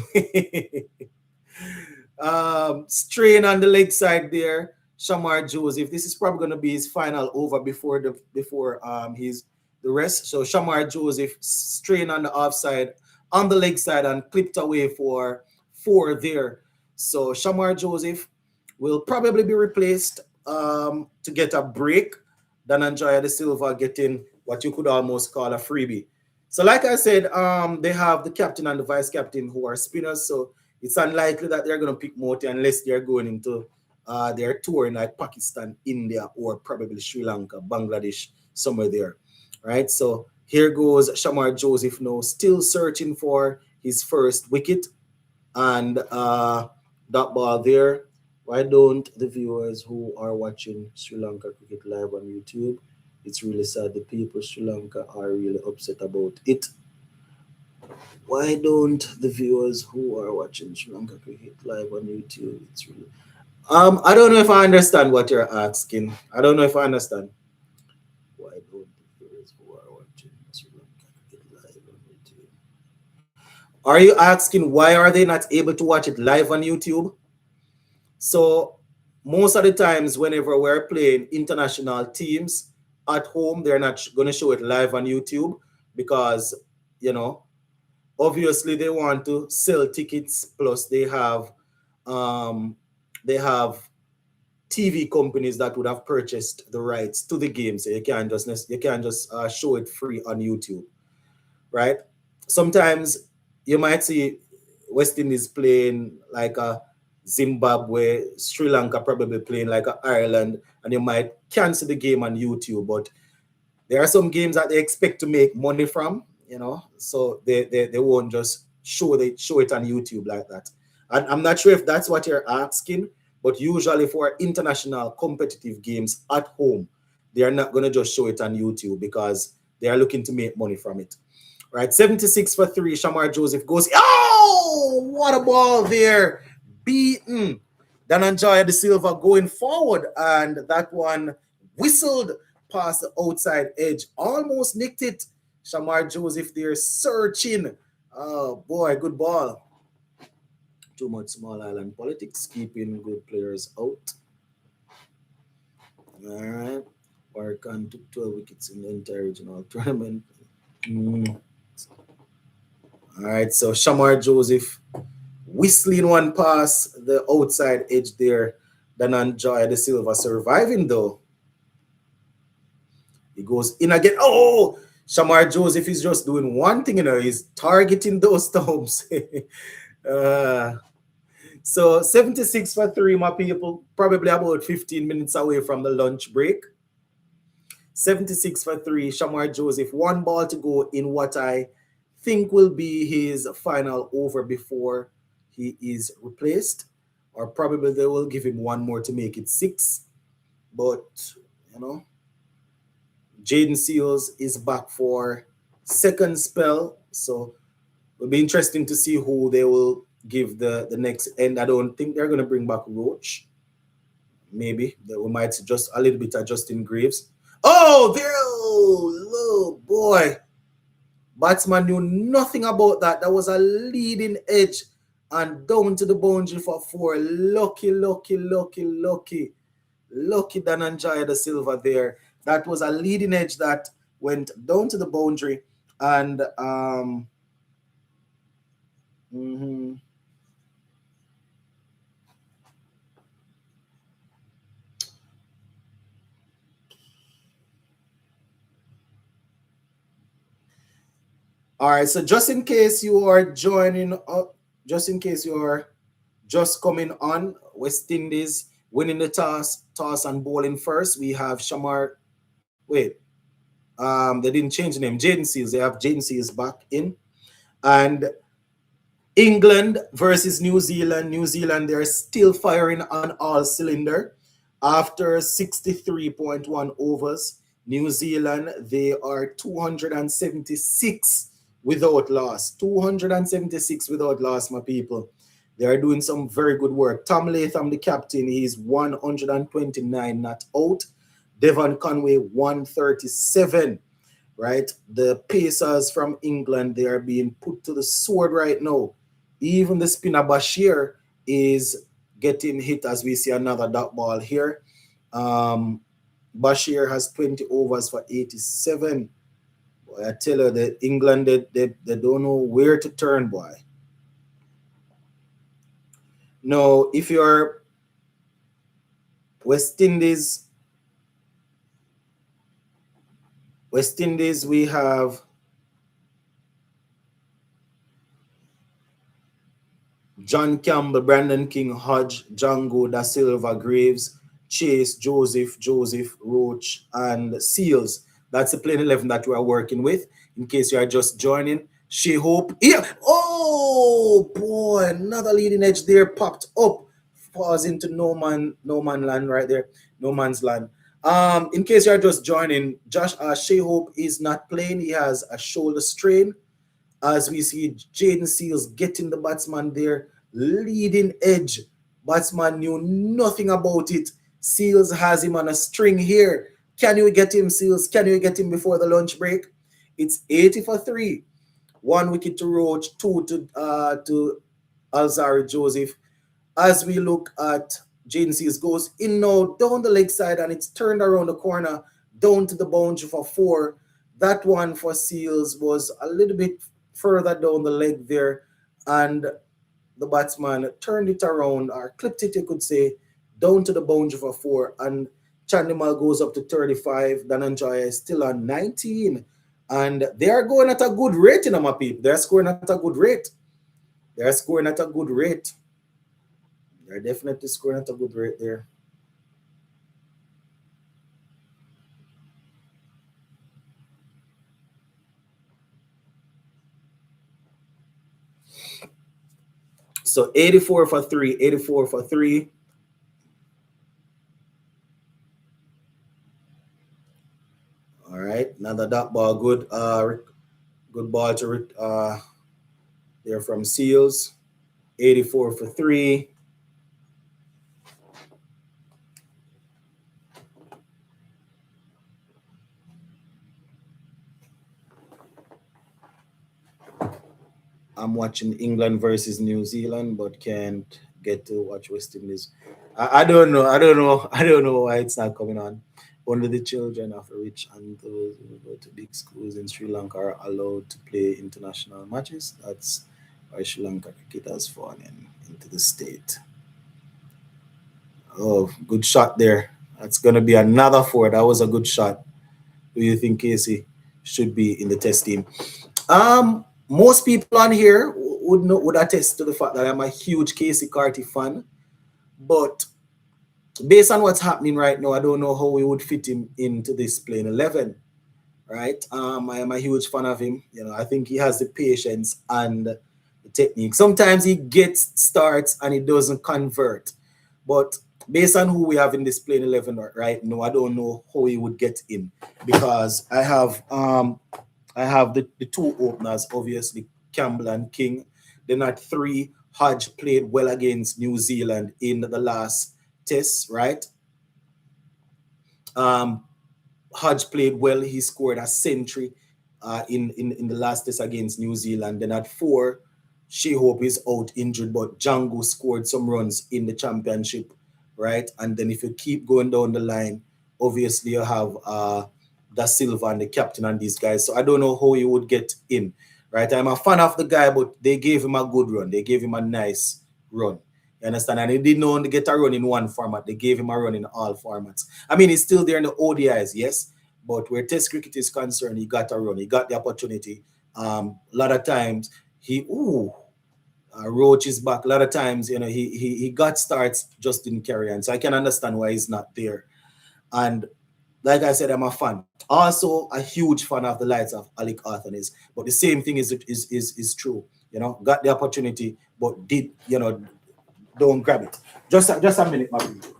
Strain on the leg side there, Shamar Joseph. This is probably going to be his final over before his the rest. So Shamar Joseph strain on the offside, on the leg side, and clipped away for 4 there. So Shamar Joseph will probably be replaced to get a break. Dhananjaya De Silva getting what you could almost call a freebie. So like I said, they have the captain and the vice captain who are spinners. So it's unlikely that they're going to pick Moti unless they're going into their tour in like Pakistan, India, or probably Sri Lanka, Bangladesh, somewhere there. Right? So here goes Shamar Joseph now, still searching for his first wicket. And that ball there. Why don't the viewers who are watching Sri Lanka cricket live on YouTube, it's really sad, the people of Sri Lanka are really upset about it. Why don't the viewers who are watching Sri Lanka cricket live on YouTube, it's really... I don't know if I understand what you're asking. I don't know if I understand. Why don't the viewers who are watching Sri Lanka cricket live on YouTube? Are you asking why are they not able to watch it live on YouTube? So most of the times whenever we're playing international teams at home, they're not going to show it live on YouTube because, you know, obviously they want to sell tickets, plus they have TV companies that would have purchased the rights to the game, so you can't just show it free on YouTube, right? Sometimes you might see West Indies playing like a Zimbabwe, Sri Lanka probably playing like a Ireland, and you might cancel the game on YouTube. But There are some games that they expect to make money from, so they won't just show it on YouTube like that. And I'm not sure if that's what you're asking, but usually for international competitive games at home, they are not going to just show it on YouTube because they are looking to make money from it. Right, 76 for three. Shamar Joseph goes, oh, what a ball there. Beaten. Dananjaya de Silva going forward, and that one whistled past the outside edge, almost nicked it. Shamar Joseph there searching. Oh boy, good ball. Too much small island politics, keeping good players out. All right. Warkan took 12 wickets in the entire regional tournament. All right, so Shamar Joseph whistling one pass the outside edge there. Dananjaya de Silva surviving though. He goes in again. Oh, Shamar Joseph is just doing one thing, he's targeting those stumps. So 76 for three, my people. Probably about 15 minutes away from the lunch break. 76 for three. Shamar Joseph, one ball to go in what I think will be his final over before he is replaced. Or probably they will give him one more to make it six. But, Jaden Seals is back for second spell. So it'll be interesting to see who they will give the next end. I don't think they're going to bring back Roach. Maybe we might just a little bit of Justin Graves. Oh, there! Oh, boy. Batsman knew nothing about that. That was a leading edge and down to the boundary for four. Lucky Dananjaya de Silva there. That was a leading edge that went down to the boundary and All right, so just in case you are joining up, just in case you are just coming on, West Indies winning the toss and bowling first. We have Shamar. Wait, they didn't change the name. Jaden Seals. They have Jaden Seals back in, and England versus New Zealand. New Zealand, they're still firing on all cylinder after 63.1 overs. New Zealand, they are 276 without loss. 276 without loss, my people. They are doing some very good work. Tom Latham, the captain, he's 129 not out. Devon Conway, 137, right? The Pacers from England, they are being put to the sword right now. Even the spinner Bashir is getting hit as we see another dot ball here. Bashir has 20 overs for 87. Boy, I tell you that England, they don't know where to turn, boy. No, if you're West Indies, we have John Campbell, Brandon King, Hodge, Django, Da Silva, Graves, Chase, Joseph, Roach, and Seals. That's the playing 11 that we are working with. In case you are just joining, She Hope. Yeah. Oh boy, another leading edge there popped up. Falls into no man land right there. No man's land. In case you are just joining, Shea Hope is not playing. He has a shoulder strain. As we see Jaden Seals getting the batsman there, leading edge. Batsman knew nothing about it. Seals has him on a string here. Can you get him, Seals? Can you get him before the lunch break? It's 80 for three. One wicket to Roach, two to Alzarri Joseph. As we look at Jaden Seals goes in now down the leg side and it's turned around the corner down to the boundary for four. That one for Seals was a little bit further down the leg there, and the batsman turned it around or clipped it, you could say, down to the boundary for four. And Chandimal goes up to 35. Dananjaya is still on 19. And they are going at a good rate, my people. They're scoring at a good rate. They're scoring at a good rate. They're definitely scoring at a good rate there. So 84 for 3, 84 for 3. All right, another dot ball, good ball to there from Seals. 84 for 3. I'm watching England versus New Zealand, but can't get to watch West Indies. I don't know. I don't know. I don't know why it's not coming on. Only the children of the rich and those who go to big schools in Sri Lanka are allowed to play international matches. That's why Sri Lanka cricket has fallen into the state. Oh, good shot there. That's going to be another 4. That was a good shot. Who do you think Casey should be in the test team? Most people on here would attest to the fact that I'm a huge Casey Carty fan, but based on what's happening right now, I don't know how we would fit him into this playing 11. Right? I am a huge fan of him. You know, I think he has the patience and the technique. Sometimes he gets starts and he doesn't convert, but based on who we have in this playing 11 right now, I don't know how he would get in because I have the 2 openers, obviously, Campbell and King. Then at 3, Hodge played well against New Zealand in the last test, right? Hodge played well. He scored a century in the last test against New Zealand. Then at 4, She-Hope is out injured, but Django scored some runs in the championship, right? And then if you keep going down the line, obviously you have Da Silva and the captain and these guys. So I don't know how he would get in, right? I'm a fan of the guy, but they gave him a good run. They gave him a nice run. You understand? And he didn't only get a run in one format. They gave him a run in all formats. I mean, he's still there in the ODIs, yes, but where Test cricket is concerned, he got a run. He got the opportunity. A lot of times, Roach is back. A lot of times, you know, he got starts, just didn't carry on. So I can understand why he's not there. And like I said, I'm a fan. Also, a huge fan of the likes of Alec Arthanis. But the same thing is true. You know, got the opportunity, but did, you know, don't grab it. Just a minute, my people.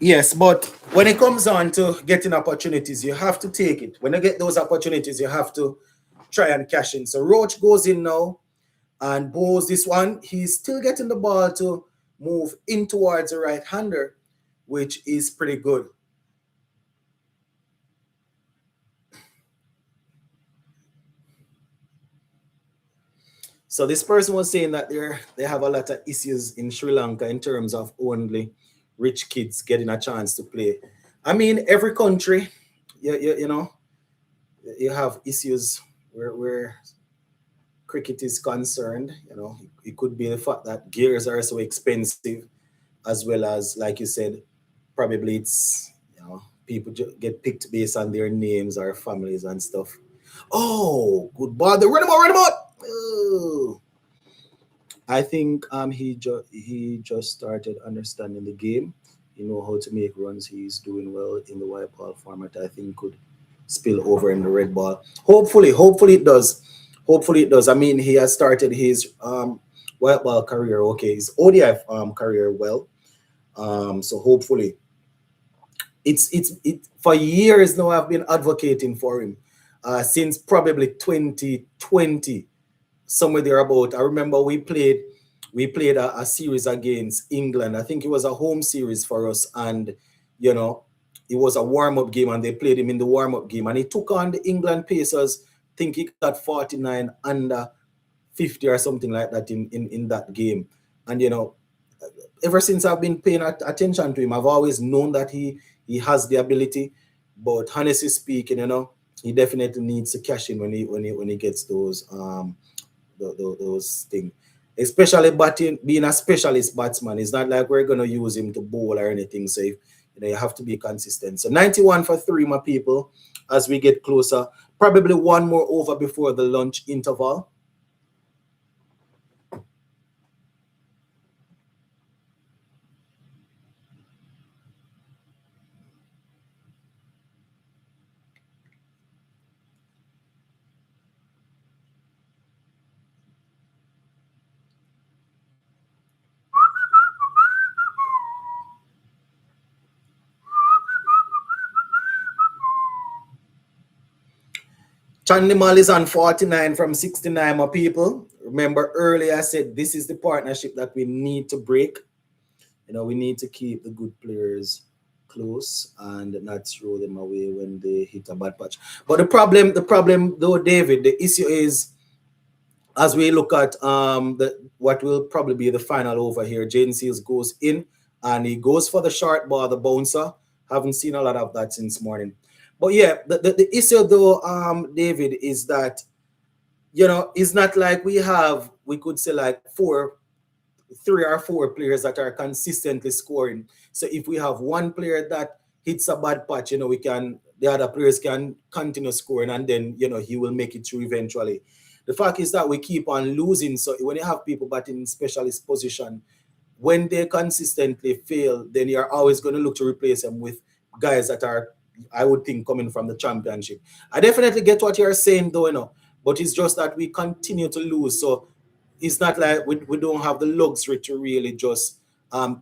Yes, but when it comes on to getting opportunities, you have to take it. When you get those opportunities, you have to try and cash in. So Roach goes in now and bows this one. He's still getting the ball to move in towards the right-hander, which is pretty good. So this person was saying that they have a lot of issues in Sri Lanka in terms of only rich kids getting a chance to play. I mean, every country, you know, you have issues where cricket is concerned. You know, it could be the fact that gears are so expensive, as well as, like you said, probably it's, you know, people get picked based on their names or families and stuff. Oh, good ball! The run him out, run him out! Oh. I think he just started understanding the game. He know how to make runs. He's doing well in the white ball format. I think could spill over in the red ball. Hopefully it does. Hopefully it does. I mean, he has started his white ball career, okay, his ODI career well. So hopefully it for years now I've been advocating for him. Since probably 2020, somewhere there about. I remember we played a series against England. I think it was a home series for us, and you know, it was a warm-up game, and they played him in the warm-up game, and he took on the England Pacers. I think he got 49 under 50 or something like that in that game. And you know, ever since I've been paying attention to him, I've always known that he has the ability. But honestly speaking, he definitely needs to cash in when he gets those things. Especially batting, being a specialist batsman, it's not like we're gonna use him to bowl or anything. So you have to be consistent. So 91 for 3, my people, as we get closer. Probably one more over before the lunch interval. Chandimal is on 49 from 69, my people. Remember earlier I said this is the partnership that we need to break. We need to keep the good players close and not throw them away when they hit a bad patch. But the problem though, David, the issue is, as we look at what will probably be the final over here, Jaden Seals goes in and he goes for the short ball, the bouncer. Haven't seen a lot of that since morning. But yeah, the issue though, David, is that it's not like we could say like 3 or 4 players that are consistently scoring. So if we have one player that hits a bad patch, the other players can continue scoring, and then he will make it through eventually. The fact is that we keep on losing. So when you have people batting in specialist position, when they consistently fail, then you're always going to look to replace them with guys that are, I would think, coming from the championship. I definitely get what you're saying, though, but it's just that we continue to lose. So it's not like we don't have the luxury to really just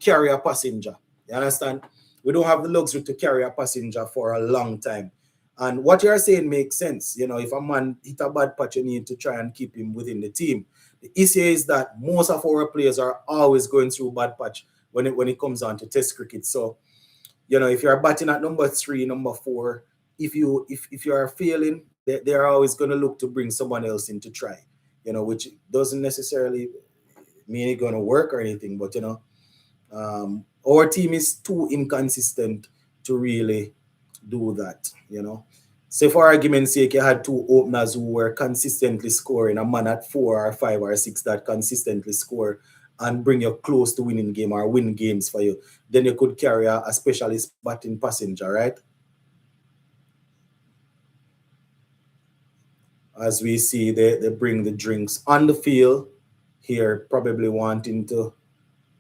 carry a passenger. You understand? We don't have the luxury to carry a passenger for a long time. And what you're saying makes sense. If a man hit a bad patch, you need to try and keep him within the team. The issue is that most of our players are always going through bad patch when it comes on to test cricket. So, if you're batting at number 3, number 4, if you are failing, they are always going to look to bring someone else in to try, which doesn't necessarily mean it's going to work or anything. But, our team is too inconsistent to really do that. Say for argument's sake, you had 2 openers who were consistently scoring, a man at 4 or 5 or 6 that consistently score and bring you close to winning game or win games for you. Then you could carry a specialist batting passenger, right? As we see, they bring the drinks on the field here, probably wanting to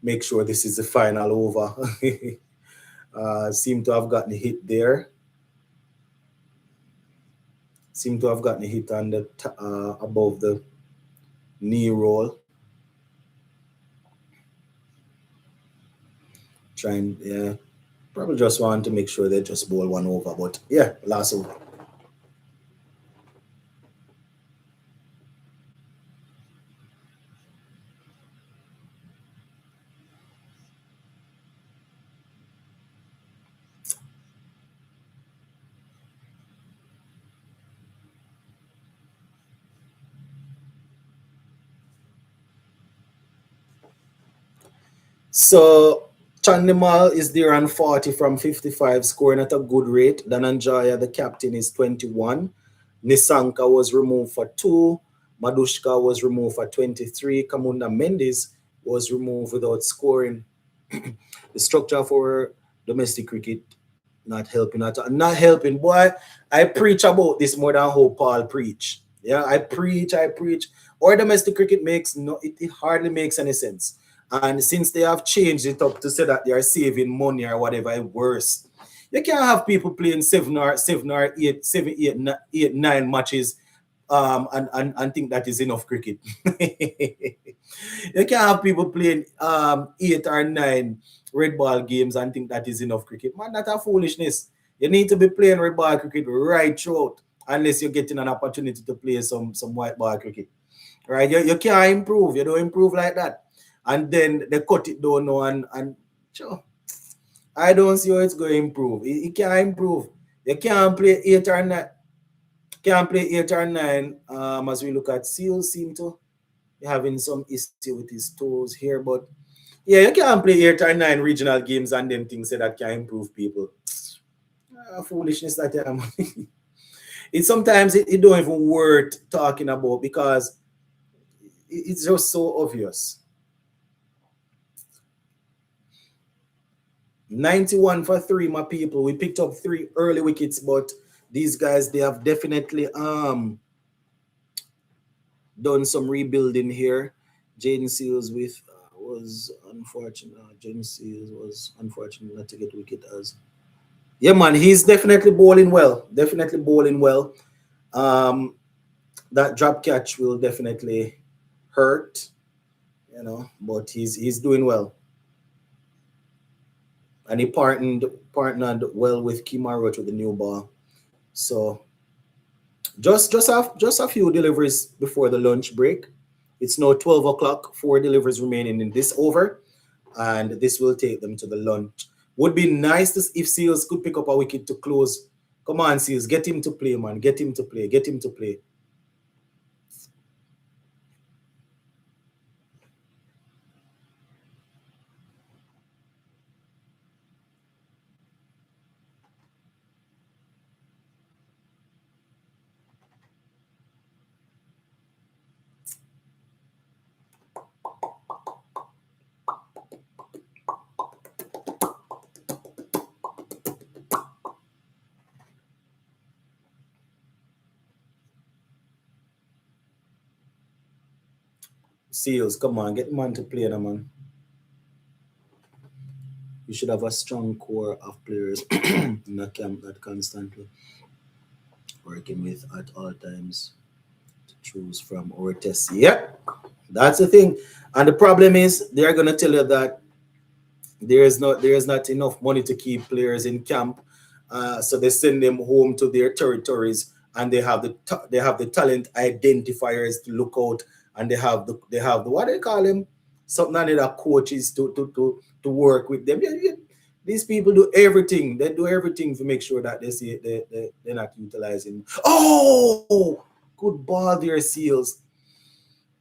make sure this is the final over. Seem to have gotten a hit there. Seem to have gotten a hit on the above the knee roll. Trying, yeah, probably just want to make sure they just bowl one over. But yeah, last over. So Chandimal is there on 40 from 55, scoring at a good rate. Dhananjaya, the captain, is 21. Nisanka was removed for 2. Madushka was removed for 23. Kamunda Mendes was removed without scoring. The structure for domestic cricket not helping at all. Not helping. Boy, I preach about this more than how Paul preach. Yeah, I preach. Or domestic cricket makes no, it hardly makes any sense. And since they have changed it up to say that they are saving money or whatever, worse. You can't have people playing 7 or 8, 9 matches and think that is enough cricket. You can't have people playing 8 or 9 red ball games and think that is enough cricket. Man, that's a foolishness. You need to be playing red ball cricket right throughout, unless you're getting an opportunity to play some white ball cricket. Right? You can't improve. You don't improve like that. And then they cut it down now and sure. I don't see how it's going to improve. It can't improve. You can't play 8 or 9. Can't play 8 or 9. As we look at Seal, seem to be having some issue with his toes here, but Yeah, you can't play 8 or 9 regional games and then things say that can improve people. Foolishness that it's sometimes it don't even worth talking about because it's just so obvious. 91 for 3, my people. We picked up 3 early wickets, but these guys they have definitely done some rebuilding here. Jaden Seals with was unfortunate. Jaden Seals was unfortunate not to get wicket as. Yeah, man, he's definitely bowling well. Definitely bowling well. Um, that drop catch will definitely hurt, but he's doing well. And he partnered well with Kimaro to the new ball. So just a few deliveries before the lunch break. It's now 12 o'clock. 4 deliveries remaining in this over, and this will take them to the lunch. Would be nice if Seals could pick up a wicket to close. Come on, Seals, get him to play, man. Get him to play. Get him to play. Seals, come on, get the man to play, now, man. You should have a strong core of players in the camp that constantly working with at all times to choose from our tests. Yep, that's the thing. And the problem is they're gonna tell you that there is not enough money to keep players in camp, so they send them home to their territories, and they have the talent identifiers to look out, and they have the what they call them, something like that, coaches to work with them. These people do everything. They do everything to make sure that they see they're not utilizing. Oh, good ball there, Seals.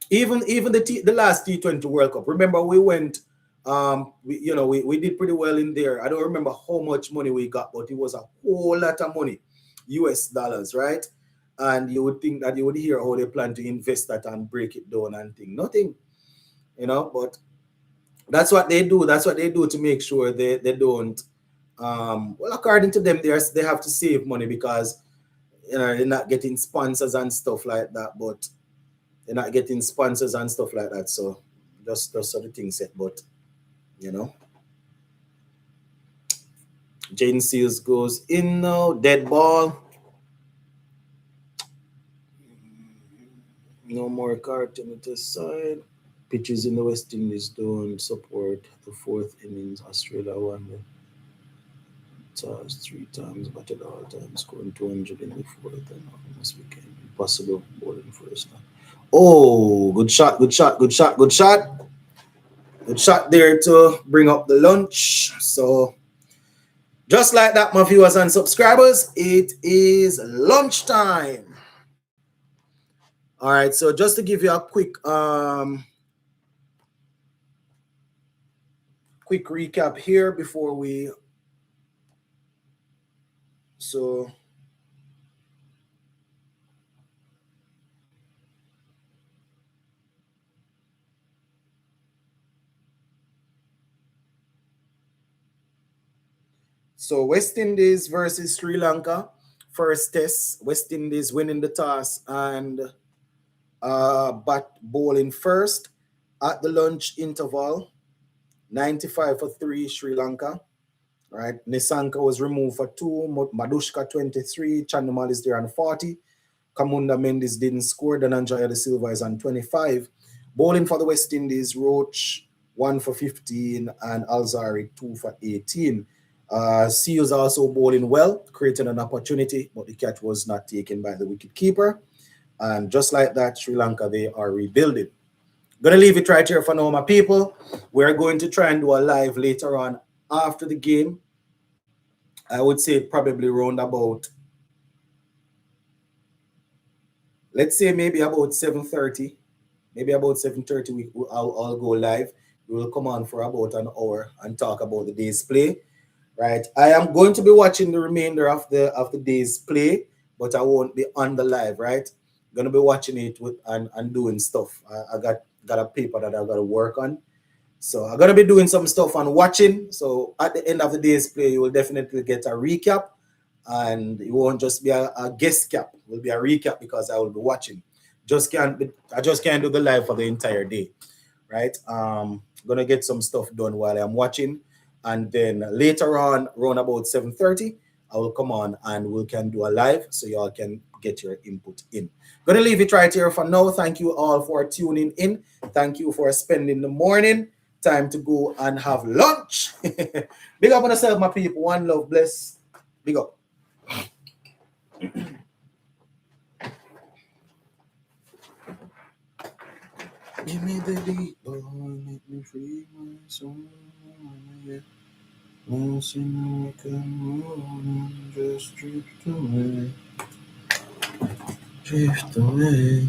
Even the last T20 World Cup. Remember, we went, we did pretty well in there. I don't remember how much money we got, but it was a whole lot of money, US dollars, right? And you would think that you would hear how they plan to invest that and break it down and thing. Nothing, but that's what they do. That's what they do to make sure they don't. Well, according to them, they have to save money because they're not getting sponsors and stuff like that. But they're not getting sponsors and stuff like that. So just sort of thing set. But you know, Jaden Seals goes in now, dead ball. No more carton at the side. Pitches in the West Indies don't support the 4th innings. Australia won the toss 3 times, batted all time, scoring 200 in the 4th, and almost became impossible bowling first. Oh, good shot, good shot, good shot, good shot. Good shot there to bring up the lunch. So just like that, my viewers and subscribers, it is lunchtime. All right, so just to give you a quick recap here before we so West Indies versus Sri Lanka, first test. West Indies winning the toss and bat bowling first at the lunch interval. 95 for 3 Sri Lanka. Right, Nisanka was removed for 2, Madushka 23, Chandimal is there on 40. Kamunda Mendes didn't score, Dhananjaya De Silva is on 25. Bowling for the West Indies, Roach 1 for 15 and Alzarri 2 for 18. Seals also bowling well, creating an opportunity, but the catch was not taken by the wicket keeper. And just like that, Sri Lanka, they are rebuilding. Gonna leave it right here for now, my people. We're going to try and do a live later on after the game. I would say probably around about, let's say maybe about 7:30. Maybe about 7:30 I'll go live. We will come on for about an hour and talk about the day's play. Right. I am going to be watching the remainder of the day's play, but I won't be on the live, right? I'm gonna be watching it with and doing stuff. I got a paper that I gotta work on. So I'm gonna be doing some stuff and watching. So at the end of the day's play, you will definitely get a recap, and it won't just be a guest cap. It will be a recap because I will be watching. I just can't do the live for the entire day, right? Gonna get some stuff done while I'm watching, and then later on, around about 7:30, I will come on and we can do a live so y'all can get your input in. Gonna leave it right here for now. Thank you all for tuning in. Thank you for spending the morning. Time to go and have lunch. Big up on yourself, my people. One love, bless. Big up. Give me the deep boy, make me free my soul. Yeah. Once in a come on, just drift away. Drift away.